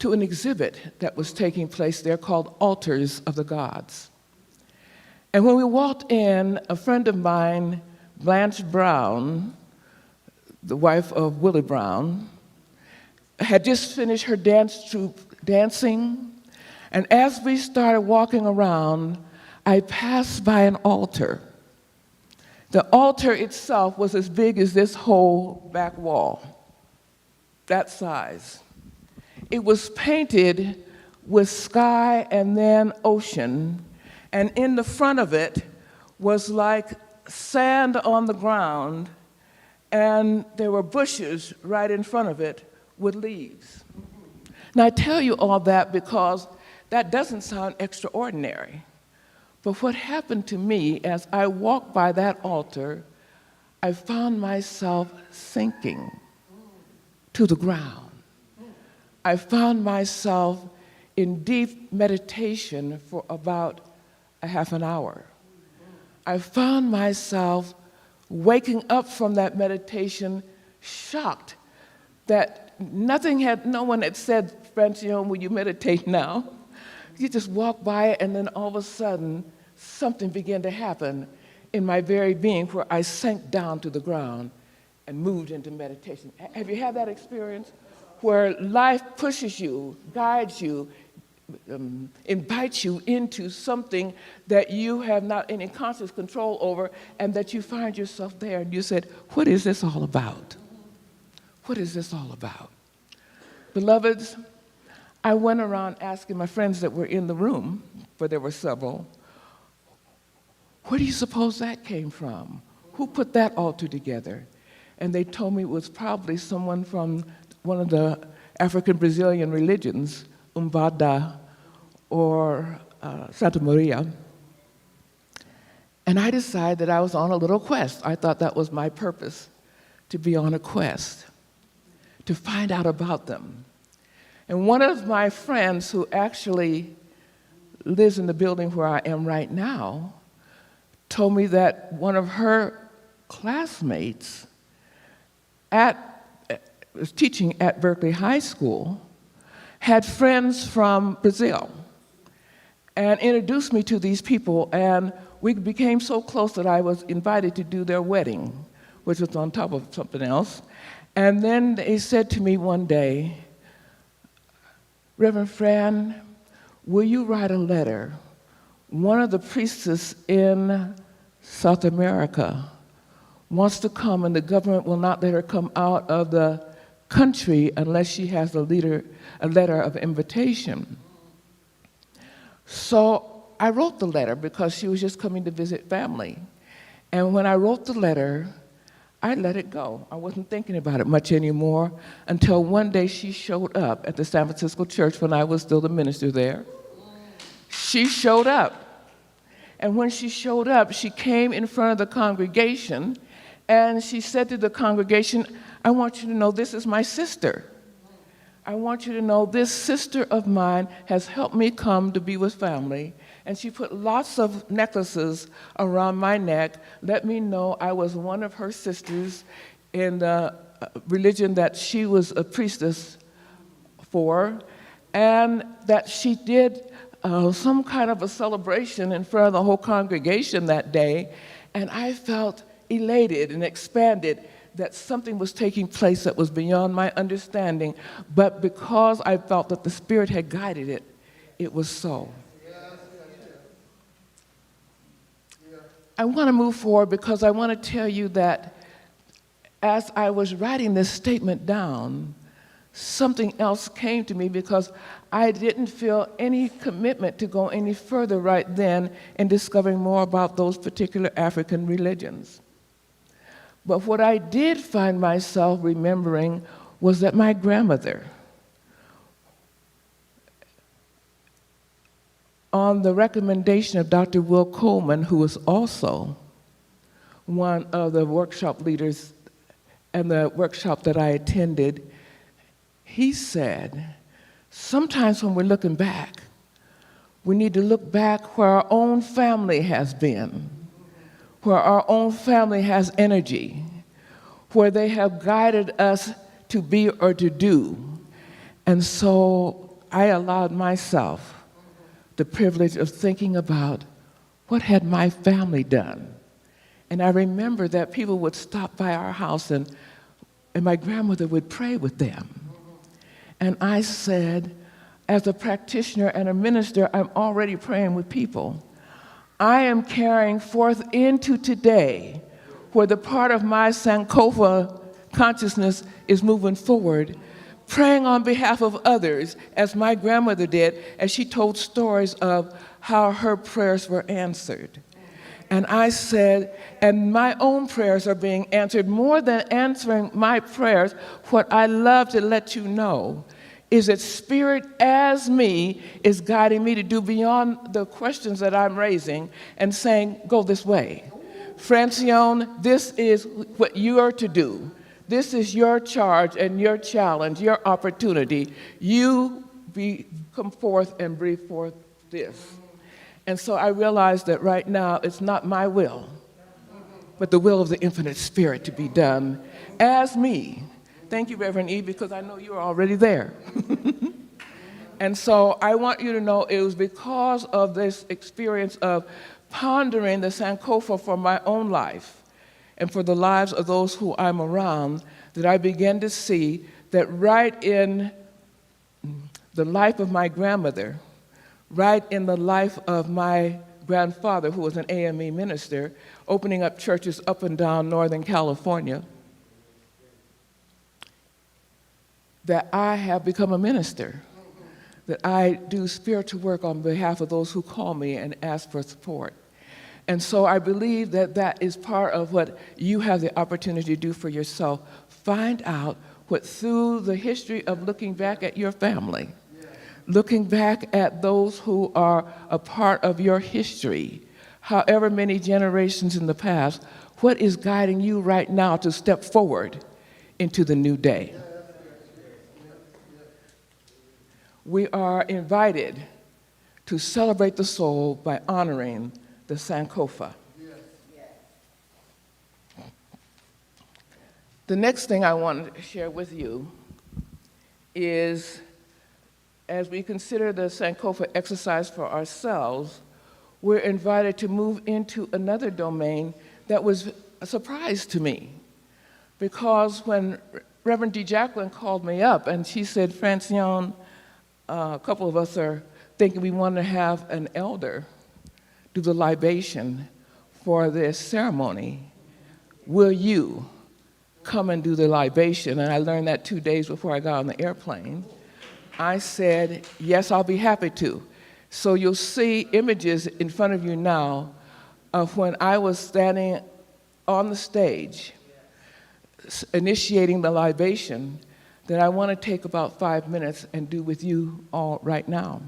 to an exhibit that was taking place there called Altars of the Gods. And when we walked in, a friend of mine, Blanche Brown, the wife of Willie Brown, had just finished her dance troupe dancing. And as we started walking around, I passed by an altar. The altar itself was as big as this whole back wall, that size. It was painted with sky and then ocean, and in the front of it was like sand on the ground, and there were bushes right in front of it with leaves. Now, I tell you all that because that doesn't sound extraordinary. But what happened to me as I walked by that altar, I found myself sinking to the ground. I found myself in deep meditation for about a half an hour. I found myself waking up from that meditation shocked that no one had said, "FranCione, will you meditate now?" You just walk by it, and then all of a sudden, something began to happen in my very being where I sank down to the ground and moved into meditation. Have you had that experience where life pushes you, guides you, invites you into something that you have not any conscious control over, and that you find yourself there and you said, "What is this all about? What is this all about?" Beloveds, I went around asking my friends that were in the room, for there were several, where do you suppose that came from? Who put that altar together? And they told me it was probably someone from one of the African Brazilian religions, Umbanda or Santa Maria. And I decided that I was on a little quest. I thought that was my purpose, to be on a quest, to find out about them. And one of my friends who actually lives in the building where I am right now told me that one of her classmates was teaching at Berkeley High School, had friends from Brazil, and introduced me to these people, and we became so close that I was invited to do their wedding, which was on top of something else. And then they said to me one day, "Reverend Fran, will you write a letter? One of the priestesses in South America wants to come, and the government will not let her come out of the country unless she has a letter of invitation." So I wrote the letter because she was just coming to visit family. And when I wrote the letter, I let it go. I wasn't thinking about it much anymore until one day she showed up at the San Francisco church when I was still the minister there. She showed up. And when she showed up, she came in front of the congregation and she said to the congregation, "I want you to know this is my sister. I want you to know this sister of mine has helped me come to be with family." And she put lots of necklaces around my neck, let me know I was one of her sisters in the religion that she was a priestess for, and that she did some kind of a celebration in front of the whole congregation that day. And I felt elated and expanded that something was taking place that was beyond my understanding, but because I felt that the Spirit had guided it, it was so. I want to move forward because I want to tell you that as I was writing this statement down, something else came to me because I didn't feel any commitment to go any further right then in discovering more about those particular African religions. But what I did find myself remembering was that my grandmother, on the recommendation of Dr. Will Coleman, who was also one of the workshop leaders and the workshop that I attended, he said, sometimes when we're looking back, we need to look back where our own family has been, where our own family has energy, where they have guided us to be or to do. And so I allowed myself the privilege of thinking about what had my family done. And I remember that people would stop by our house and my grandmother would pray with them. And I said, as a practitioner and a minister, I'm already praying with people. I am carrying forth into today where the part of my Sankofa consciousness is moving forward, praying on behalf of others, as my grandmother did, as she told stories of how her prayers were answered. And I said, and my own prayers are being answered. More than answering my prayers, what I love to let you know is that Spirit as me is guiding me to do beyond the questions that I'm raising and saying, go this way. FranCione, this is what you are to do. This is your charge and your challenge, your opportunity. You come forth and breathe forth this. And so I realized that right now it's not my will, but the will of the infinite Spirit to be done as me. Thank you, Reverend E, because I know you're already there. And so I want you to know it was because of this experience of pondering the Sankofa for my own life and for the lives of those who I'm around that I began to see that right in the life of my grandmother, right in the life of my grandfather, who was an AME minister, opening up churches up and down Northern California, that I have become a minister, that I do spiritual work on behalf of those who call me and ask for support. And so I believe that that is part of what you have the opportunity to do for yourself. Find out what, through the history of looking back at your family, looking back at those who are a part of your history, however many generations in the past, what is guiding you right now to step forward into the new day? We are invited to celebrate the soul by honoring the Sankofa. The next thing I want to share with you is, as we consider the Sankofa exercise for ourselves, we're invited to move into another domain that was a surprise to me. Because when Reverend D. Jacqueline called me up and she said, FranCione, a couple of us are thinking we want to have an elder do the libation for this ceremony. Will you come and do the libation? And I learned that 2 days before I got on the airplane. I said, yes, I'll be happy to. So you'll see images in front of you now of when I was standing on the stage initiating the libation that I want to take about 5 minutes and do with you all right now.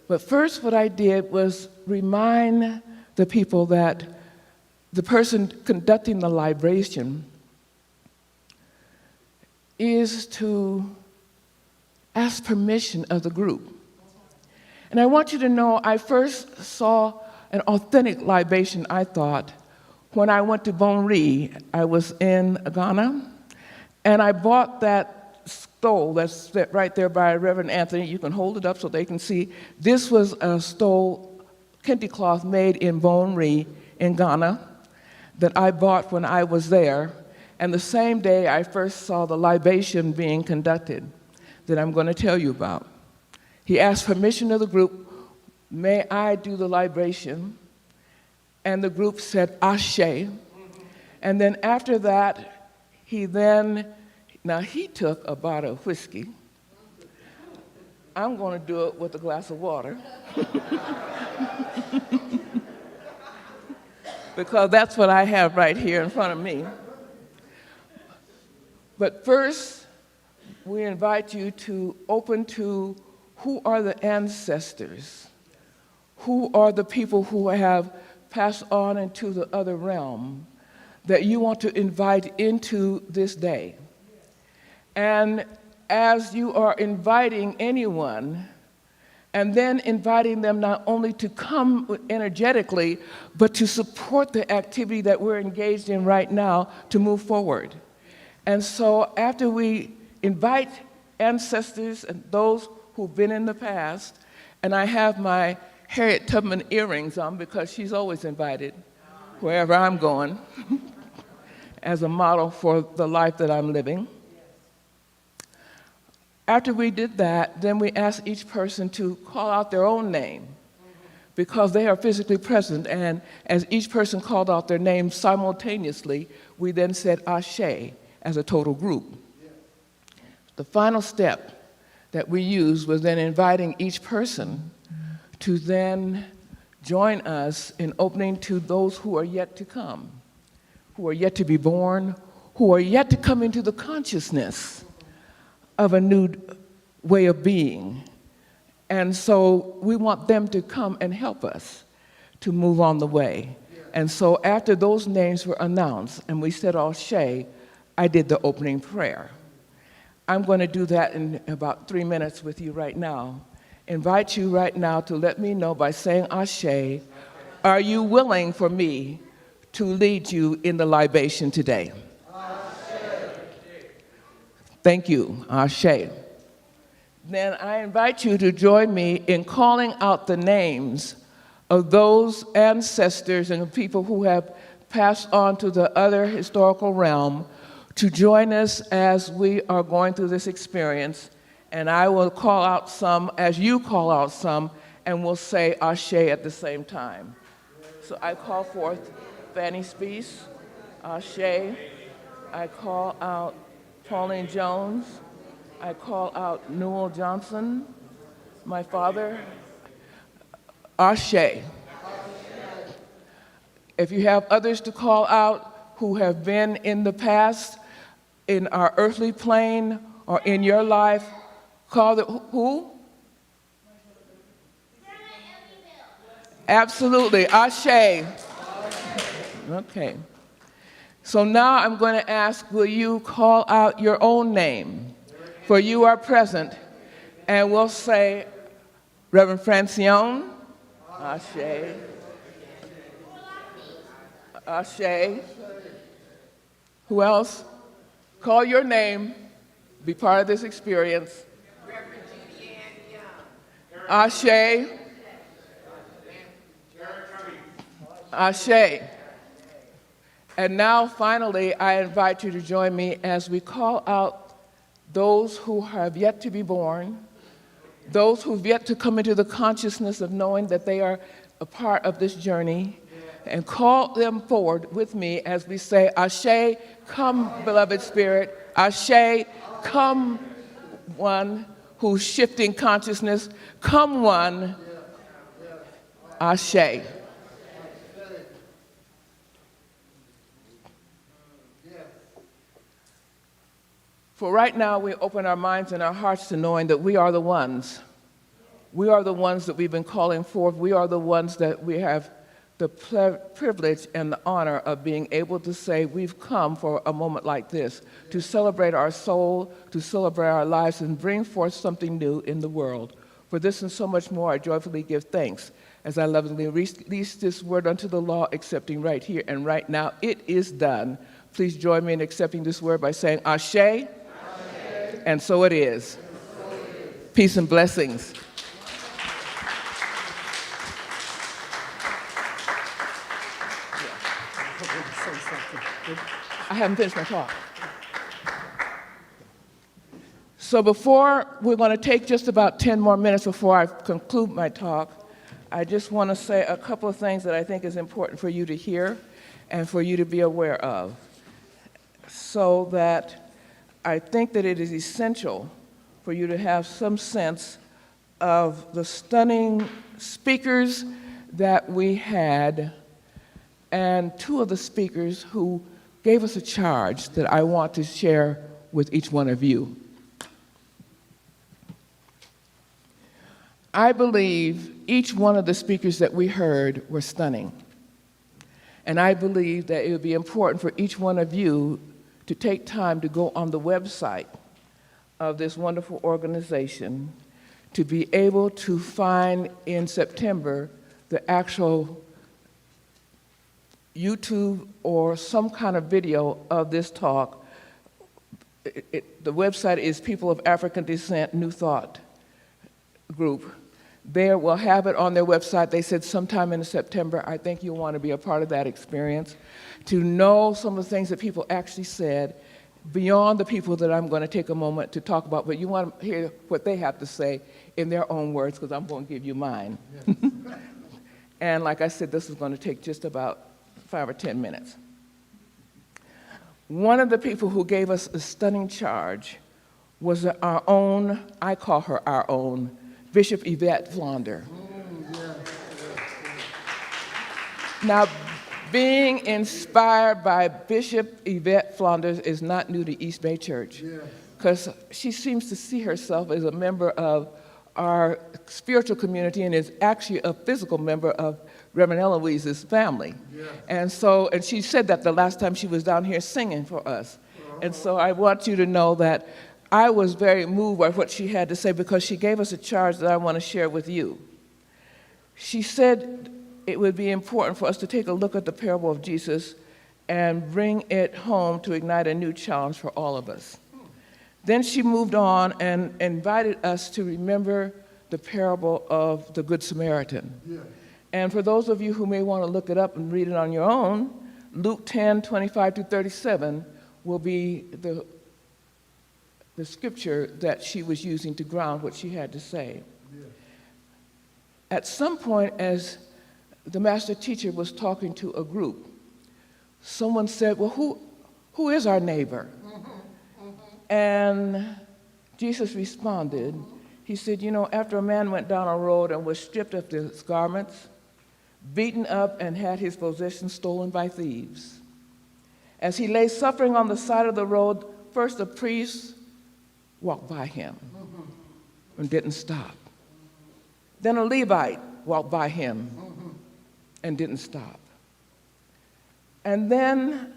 But first what I did was remind the people that the person conducting the libation is to ask permission of the group. And I want you to know I first saw an authentic libation, I thought, when I went to Bonri. I was in Ghana, and I bought that stole that's right there by Reverend Anthony. You can hold it up so they can see. This was a stole, kente cloth made in Bonri in Ghana that I bought when I was there. And the same day I first saw the libation being conducted that I'm going to tell you about. He asked permission of the group, may I do the libation? And the group said, Ashe. And then after that, he took a bottle of whiskey. I'm going to do it with a glass of water. Because that's what I have right here in front of me. But first, we invite you to open to who are the ancestors, who are the people who have passed on into the other realm that you want to invite into this day. And as you are inviting anyone, and then inviting them not only to come energetically, but to support the activity that we're engaged in right now to move forward. And so after we invite ancestors and those who've been in the past, and I have my Harriet Tubman earrings on because she's always invited wherever I'm going as a model for the life that I'm living. After we did that, then we asked each person to call out their own name because they are physically present, and as each person called out their name simultaneously, we then said Ashe as a total group. The final step that we used was then inviting each person to then join us in opening to those who are yet to come, who are yet to be born, who are yet to come into the consciousness of a new way of being. And so we want them to come and help us to move on the way. And so after those names were announced and we said Ashe, I did the opening prayer. I'm going to do that in about 3 minutes with you right now. Invite you right now to let me know by saying Ashe, are you willing for me to lead you in the libation today? Ashe. Thank you, Ashe. Then I invite you to join me in calling out the names of those ancestors and people who have passed on to the other historical realm to join us as we are going through this experience. And I will call out some as you call out some, and we'll say Ashe at the same time. So I call forth Fanny Speece, Ashe. I call out Pauline Jones. I call out Newell Johnson, my father. Ashe. If you have others to call out who have been in the past, in our earthly plane, or in your life, call the who? Absolutely, Ashe. Okay. So now I'm going to ask, will you call out your own name? For you are present, and we'll say, Reverend FranCione, Ashe, Ashe. Who else? Call your name, be part of this experience. Ashe, Ashe. And now, finally, I invite you to join me as we call out those who have yet to be born, those who've yet to come into the consciousness of knowing that they are a part of this journey, and call them forward with me as we say, Ashe, come, beloved spirit. Ashe, come, one who's shifting consciousness. Come, one. Ashe. For right now, we open our minds and our hearts to knowing that we are the ones. We are the ones that we've been calling forth. We are the ones that we have the privilege and the honor of being able to say we've come for a moment like this, to celebrate our soul, to celebrate our lives, and bring forth something new in the world. For this and so much more, I joyfully give thanks as I lovingly release this word unto the law, accepting right here and right now. It is done. Please join me in accepting this word by saying Ashe. And so it is. Peace and blessings. I haven't finished my talk. So we're going to take just about 10 more minutes before I conclude my talk. I just want to say a couple of things that I think is important for you to hear and for you to be aware of, so that I think that it is essential for you to have some sense of the stunning speakers that we had and two of the speakers who gave us a charge that I want to share with each one of you. I believe each one of the speakers that we heard were stunning. And I believe that it would be important for each one of you to take time to go on the website of this wonderful organization to be able to find in September the actual YouTube or some kind of video of this talk. The website is People of African Descent, New Thought. group. They will have it on their website. They said sometime in September. I think you'll want to be a part of that experience, to know some of the things that people actually said beyond the people that I'm going to take a moment to talk about, but you want to hear what they have to say in their own words, because I'm going to give you mine. Yes. And like I said, this is going to take just about 5 or 10 minutes. One of the people who gave us a stunning charge was our own, I call her our own, Bishop Yvette Flonder. Now, being inspired by Bishop Yvette Flonders is not new to East Bay Church, because she seems to see herself as a member of our spiritual community and is actually a physical member of Reverend Eloise's family. And she said that the last time she was down here singing for us. And so I want you to know that I was very moved by what she had to say, because she gave us a charge that I want to share with you. She said it would be important for us to take a look at the parable of Jesus and bring it home to ignite a new challenge for all of us. Then she moved on and invited us to remember the parable of the Good Samaritan. Yeah. And for those of you who may want to look it up and read it on your own, Luke 10:25-37 will be the scripture that she was using to ground what she had to say. Yeah. At some point, as the master teacher was talking to a group, someone said, well, who is our neighbor? And Jesus responded. He said, after a man went down a road and was stripped of his garments, beaten up, and had his possessions stolen by thieves, as he lay suffering on the side of the road, first a priest walked by him and didn't stop. Then a Levite walked by him and didn't stop. And then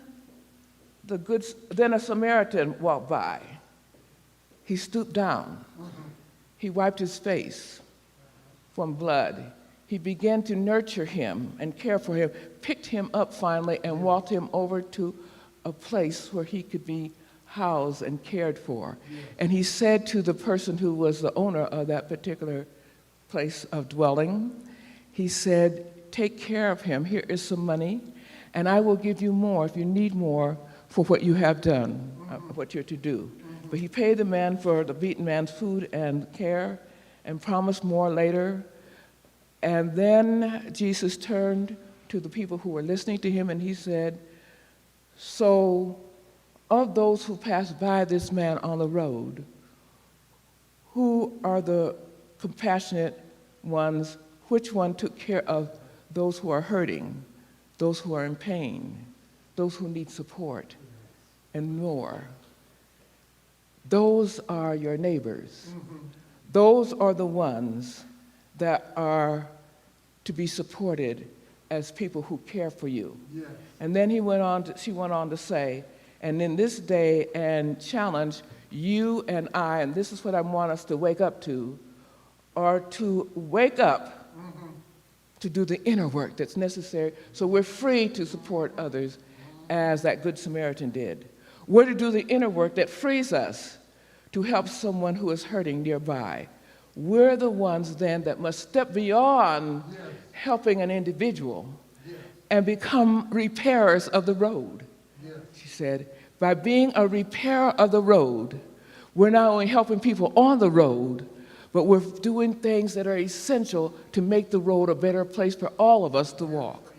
a Samaritan walked by. He stooped down. He wiped his face from blood. He began to nurture him and care for him, picked him up finally, and walked him over to a place where he could be housed and cared for. And he said to the person who was the owner of that particular place of dwelling, he said, take care of him. Here is some money, and I will give you more if you need more for what you have done, what you're to do. But he paid the man for the beaten man's food and care and promised more later. And then Jesus turned to the people who were listening to him and he said, so of those who passed by this man on the road, who are the compassionate ones? Which one took care of those who are hurting, those who are in pain, those who need support, and more? Those are your neighbors. Those are the ones that are to be supported as people who care for you. Yes. And then she went on to say, and in this day and challenge, you and I, and this is what I want us to wake up to, are to wake up to do the inner work that's necessary so we're free to support others as that Good Samaritan did. We're to do the inner work that frees us to help someone who is hurting nearby. We're the ones then that must step beyond helping an individual and become repairers of the road. She said, by being a repairer of the road, we're not only helping people on the road, but we're doing things that are essential to make the road a better place for all of us to walk.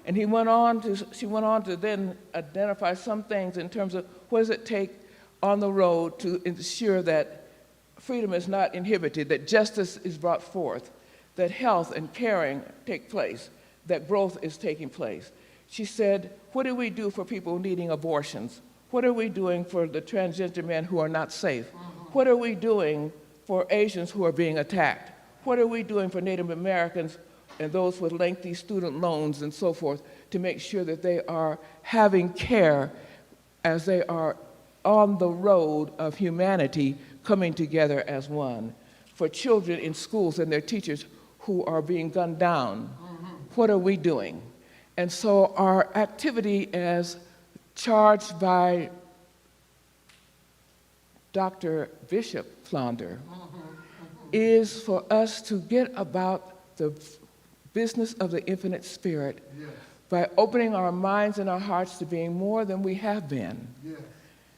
And she went on to then identify some things in terms of what does it take on the road to ensure that freedom is not inhibited, that justice is brought forth, that health and caring take place, that growth is taking place. She said, what do we do for people needing abortions? What are we doing for the transgender men who are not safe? What are we doing for Asians who are being attacked? What are we doing for Native Americans and those with lengthy student loans and so forth to make sure that they are having care as they are on the road of humanity coming together as one? For children in schools and their teachers who are being gunned down, what are we doing? And so our activity as charged by Dr. Bishop Flonder is for us to get about the business of the infinite spirit by opening our minds and our hearts to being more than we have been,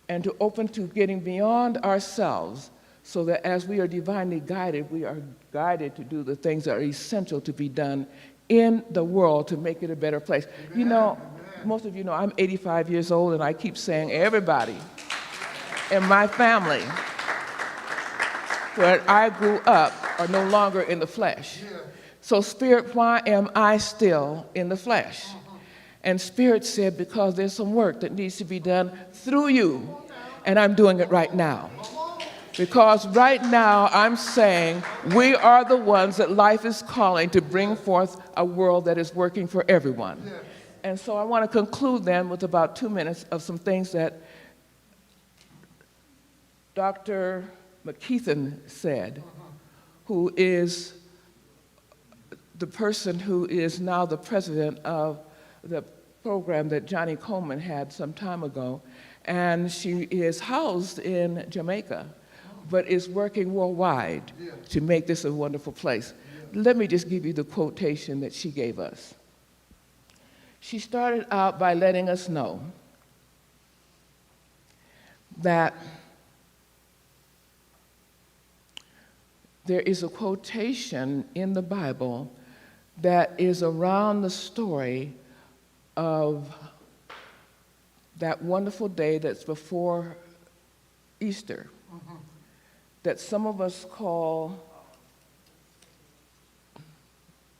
and to open to getting beyond ourselves, so that as we are divinely guided, we are guided to do the things that are essential to be done in the world to make it a better place. Amen. You know, most of you know I'm 85 years old, and I keep saying everybody in my family where I grew up are no longer in the flesh. So Spirit, why am I still in the flesh? And Spirit said, because there's some work that needs to be done through you, and I'm doing it right now. Because right now I'm saying we are the ones that life is calling to bring forth a world that is working for everyone. And so I want to conclude then with about 2 minutes of some things that Dr. McKeithen said, who is the person who is now the president of the program that Johnny Coleman had some time ago. And she is housed in Jamaica, but is working worldwide to make this a wonderful place. Let me just give you the quotation that she gave us. She started out by letting us know that there is a quotation in the Bible that is around the story of that wonderful day that's before Easter, that some of us call,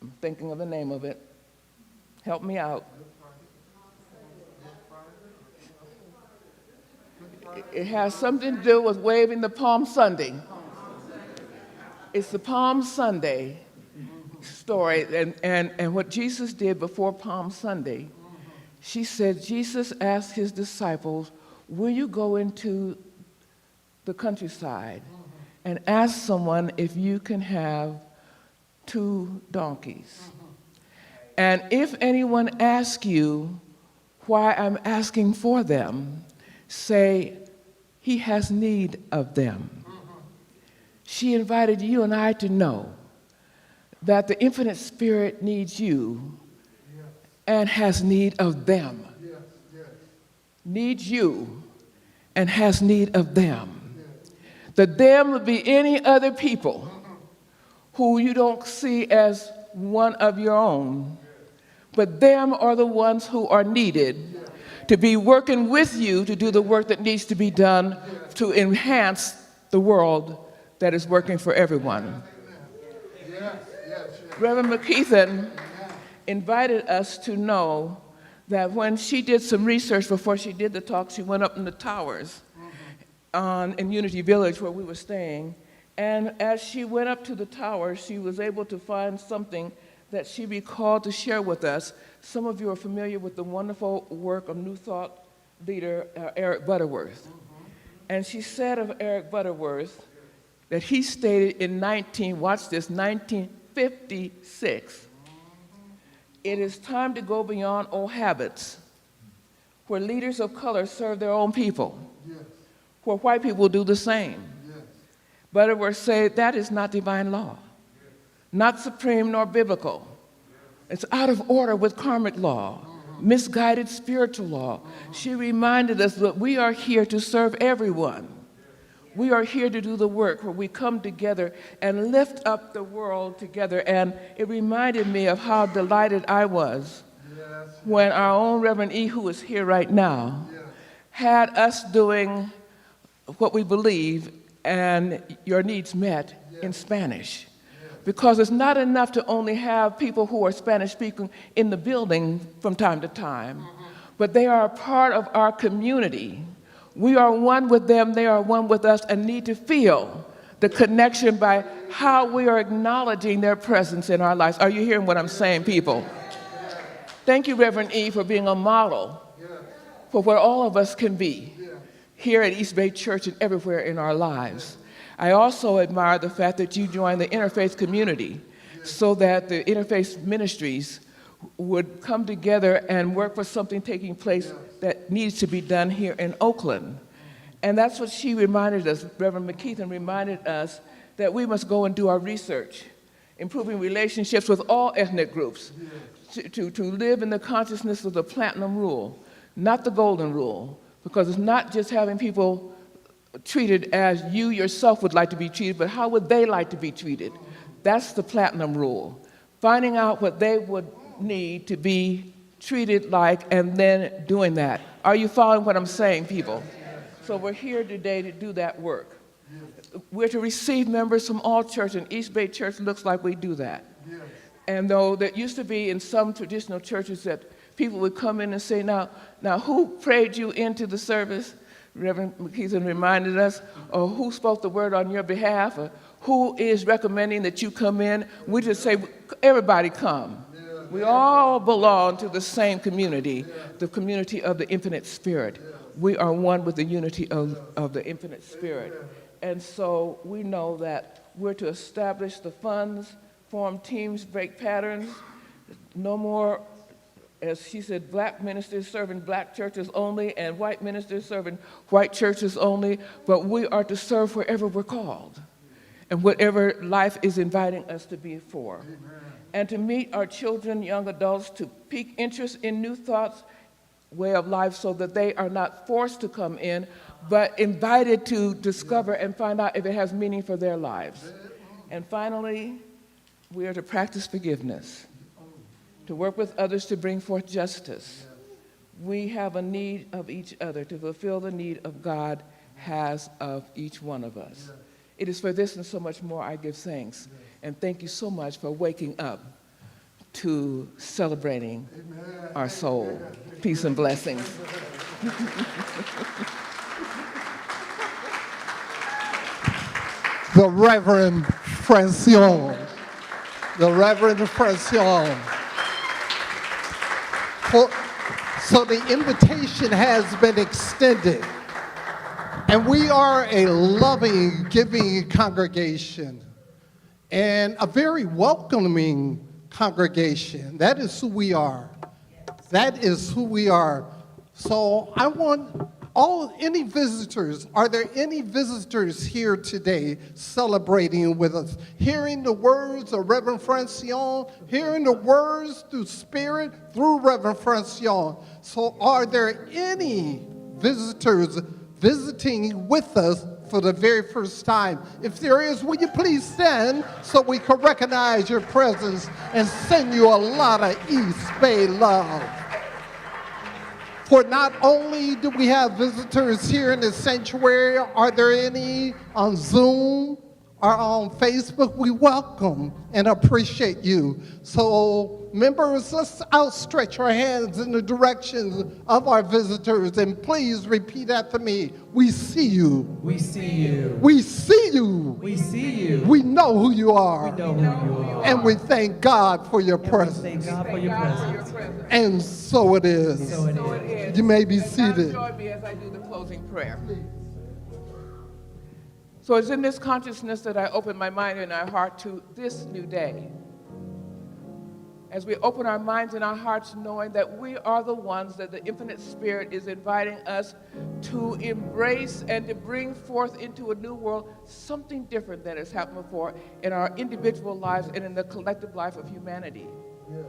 I'm thinking of the name of it, help me out. It has something to do with waving the Palm Sunday. It's the Palm Sunday story, and what Jesus did before Palm Sunday. She said, Jesus asked his disciples, will you go into the countryside and ask someone if you can have 2 donkeys? And if anyone asks you why I'm asking for them, say, he has need of them. She invited you and I to know that the infinite spirit needs you and has need of them. Needs you and has need of them. The them would be any other people who you don't see as one of your own, but them are the ones who are needed to be working with you to do the work that needs to be done to enhance the world that is working for everyone. Reverend McKeithen invited us to know that when she did some research before she did the talk, she went up in the towers in Unity Village where we were staying. And as she went up to the towers, she was able to find something that she recalled to share with us. Some of you are familiar with the wonderful work of New Thought leader Eric Butterworth. And she said of Eric Butterworth that he stated in 1956, it is time to go beyond old habits, where leaders of color serve their own people, where white people do the same. Butterworth said that is not divine law, not supreme nor biblical. It's out of order with karmic law, misguided spiritual law. She reminded us that we are here to serve everyone. We are here to do the work where we come together and lift up the world together. And it reminded me of how delighted I was when our own Reverend E., who is here right now, had us doing what we believe and your needs met in Spanish. Because it's not enough to only have people who are Spanish speaking in the building from time to time, but they are a part of our community. We are one with them, they are one with us, and need to feel the connection by how we are acknowledging their presence in our lives. Are you hearing what I'm saying, people? Thank you, Reverend E., for being a model for what all of us can be here at East Bay Church and everywhere in our lives. I also admire the fact that you joined the interfaith community so that the interfaith ministries would come together and work for something taking place that needs to be done here in Oakland. And that's what she reminded us, Reverend McKeithen reminded us, that we must go and do our research, improving relationships with all ethnic groups, to live in the consciousness of the platinum rule, not the golden rule, because it's not just having people treated as you yourself would like to be treated, but how would they like to be treated? That's the platinum rule. Finding out what they would need to be treated like and then doing that. Are you following what I'm saying, people? So we're here today to do that work. We're to receive members from all churches, and East Bay Church looks like we do that. And though that used to be in some traditional churches that people would come in and say, now who prayed you into the service? Reverend McKeeson reminded us, or who spoke the word on your behalf, or who is recommending that you come in? We just say, everybody come. We all belong to the same community, the community of the Infinite Spirit. We are one with the unity of the Infinite Spirit. And so we know that we're to establish the funds, form teams, break patterns. No more, as she said, black ministers serving black churches only and white ministers serving white churches only, but we are to serve wherever we're called and whatever life is inviting us to be for. Amen. And to meet our children, young adults, to pique interest in new thoughts, way of life, so that they are not forced to come in, but invited to discover and find out if it has meaning for their lives. And finally, we are to practice forgiveness, to work with others to bring forth justice. We have a need of each other to fulfill the need of God has of each one of us. It is for this and so much more I give thanks. And thank you so much for waking up to celebrating our soul. Peace and blessings. The Reverend FranCione. The Reverend FranCione. So the invitation has been extended. And we are a loving, giving congregation and a very welcoming congregation. That is who we are. That is who we are. So I want any visitors, are there any visitors here today celebrating with us, hearing the words of Reverend FranCione, hearing the words through spirit through Reverend FranCione? So are there any visitors visiting with us for the very first time? If there is, will you please stand so we can recognize your presence and send you a lot of East Bay love. For not only do we have visitors here in the sanctuary, are there any on Zoom or on Facebook? We welcome and appreciate you. So members, let's outstretch our hands in the direction of our visitors, and please repeat after me. We see you. We see you. We see you. We see you. We know who you are. We know who you are. And we thank God for your presence. Thank God for your presence. And so it is. So it is. You may be And seated. now join me as I do the closing prayer. So it's in this consciousness that I open my mind and our heart to this new day. As we open our minds and our hearts knowing that we are the ones that the Infinite Spirit is inviting us to embrace and to bring forth into a new world something different than has happened before in our individual lives and in the collective life of humanity.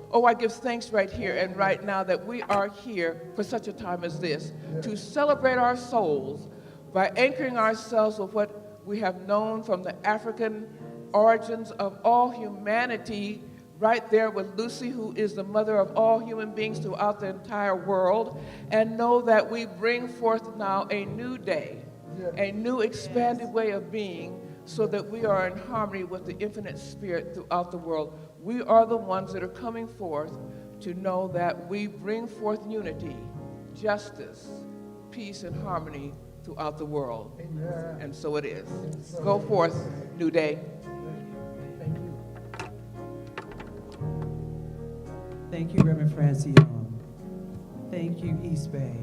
Oh, I give thanks right here and right now that we are here for such a time as this, to celebrate our souls by anchoring ourselves with what we have known from the African origins of all humanity, right there with Lucy, who is the mother of all human beings throughout the entire world, and know that we bring forth now a new day, a new expanded way of being, so that we are in harmony with the Infinite Spirit throughout the world. We are the ones that are coming forth to know that we bring forth unity, justice, peace, and harmony throughout the world. Amen. And so it is. Go forth, NuDay. Thank you, Reverend FranCione. Thank you, East Bay.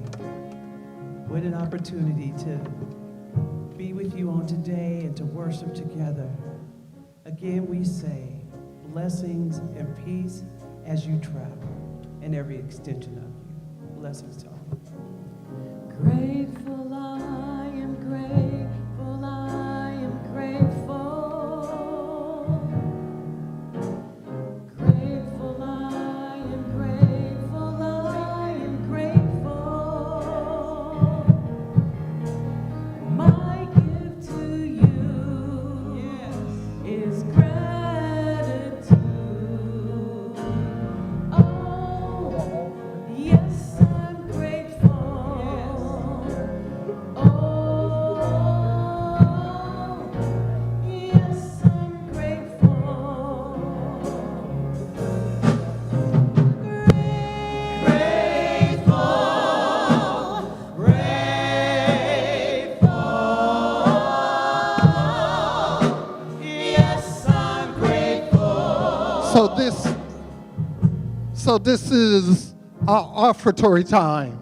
What an opportunity to be with you on today and to worship together. Again, we say blessings and peace as you travel and every extension of you. Blessings to all. Grateful, I am grateful, I am grateful. So this is our offertory time.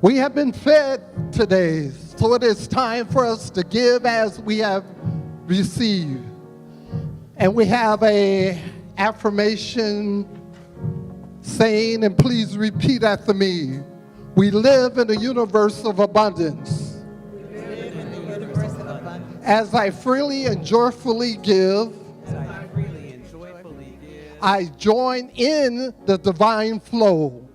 We have been fed today, so it is time for us to give as we have received. And we have a affirmation saying, and please repeat after me, we live in a universe of abundance. As I freely and joyfully give, I join in the divine flow.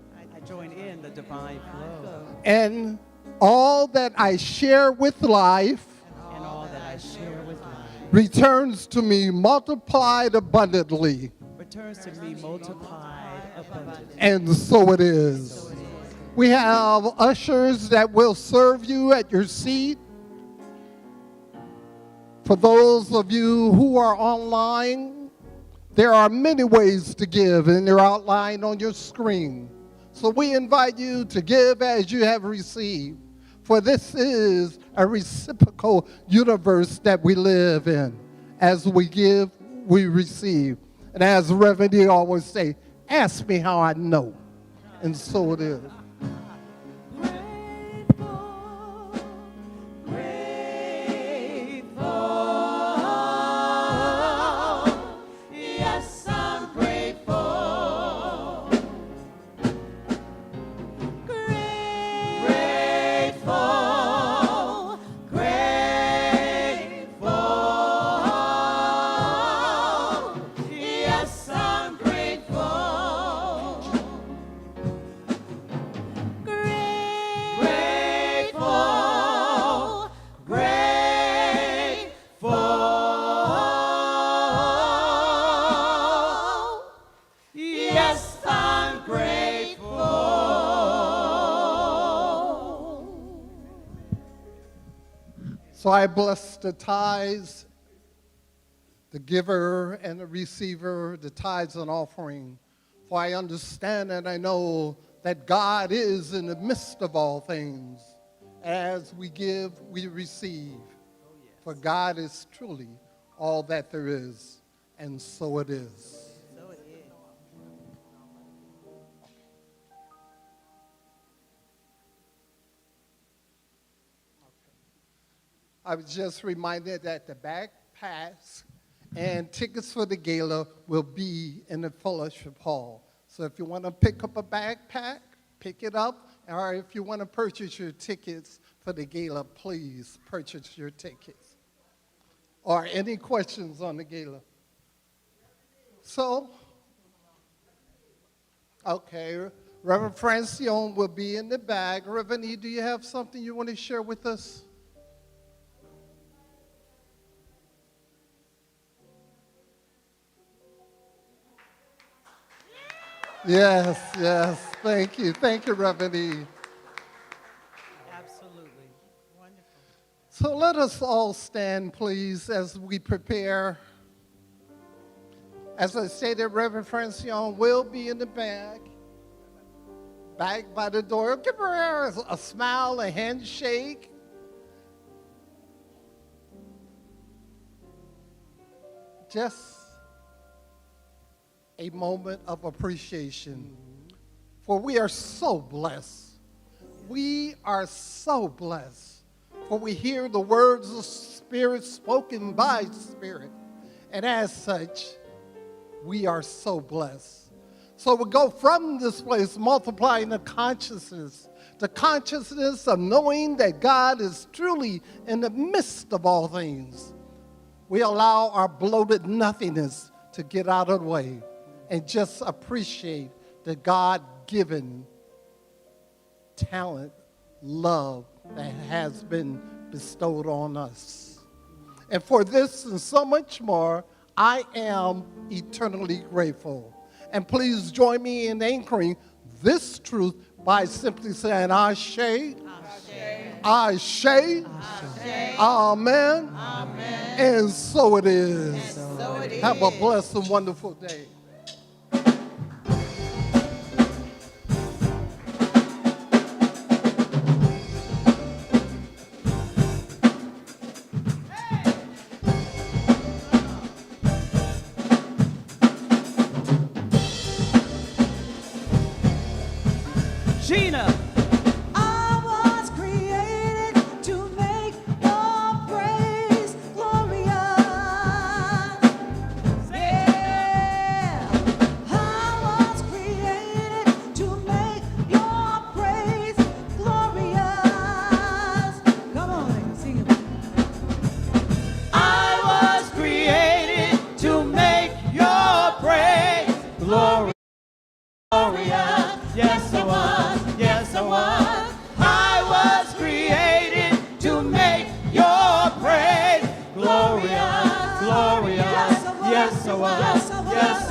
And all that I share with life returns to me multiplied abundantly. And so it is. We have ushers that will serve you at your seat. For those of you who are online, there are many ways to give, and they're outlined on your screen. So we invite you to give as you have received, for this is a reciprocal universe that we live in. As we give, we receive. And as Reverend D always say, ask me how I know. And so it is. So I bless the tithes, the giver and the receiver, the tithes and offering. For I understand and I know that God is in the midst of all things. As we give, we receive. For God is truly all that there is, and so it is. I was just reminded that the backpacks and tickets for the gala will be in the fellowship hall. So if you want to pick up a backpack, pick it up. Or if you want to purchase your tickets for the gala, please purchase your tickets. Or any questions on the gala? So, okay, Reverend FranCione will be in the back. Reverend E, do you have something you want to share with us? Yes, yes. Thank you. Thank you, Reverend E. Absolutely. Wonderful. So let us all stand, please, as we prepare. As I stated, Reverend FranCione will be in the back by the door. Give her a smile, a handshake. Just a moment of appreciation. For we are so blessed. We are so blessed. For we hear the words of Spirit spoken by Spirit. And as such, we are so blessed. So we go from this place multiplying the consciousness of knowing that God is truly in the midst of all things. We allow our bloated nothingness to get out of the way and just appreciate the God-given talent, love that has been bestowed on us. And for this and so much more, I am eternally grateful. And please join me in anchoring this truth by simply saying, Ashe, Ashe, Amen, and so it is. Have a blessed and wonderful day. I was. Yes,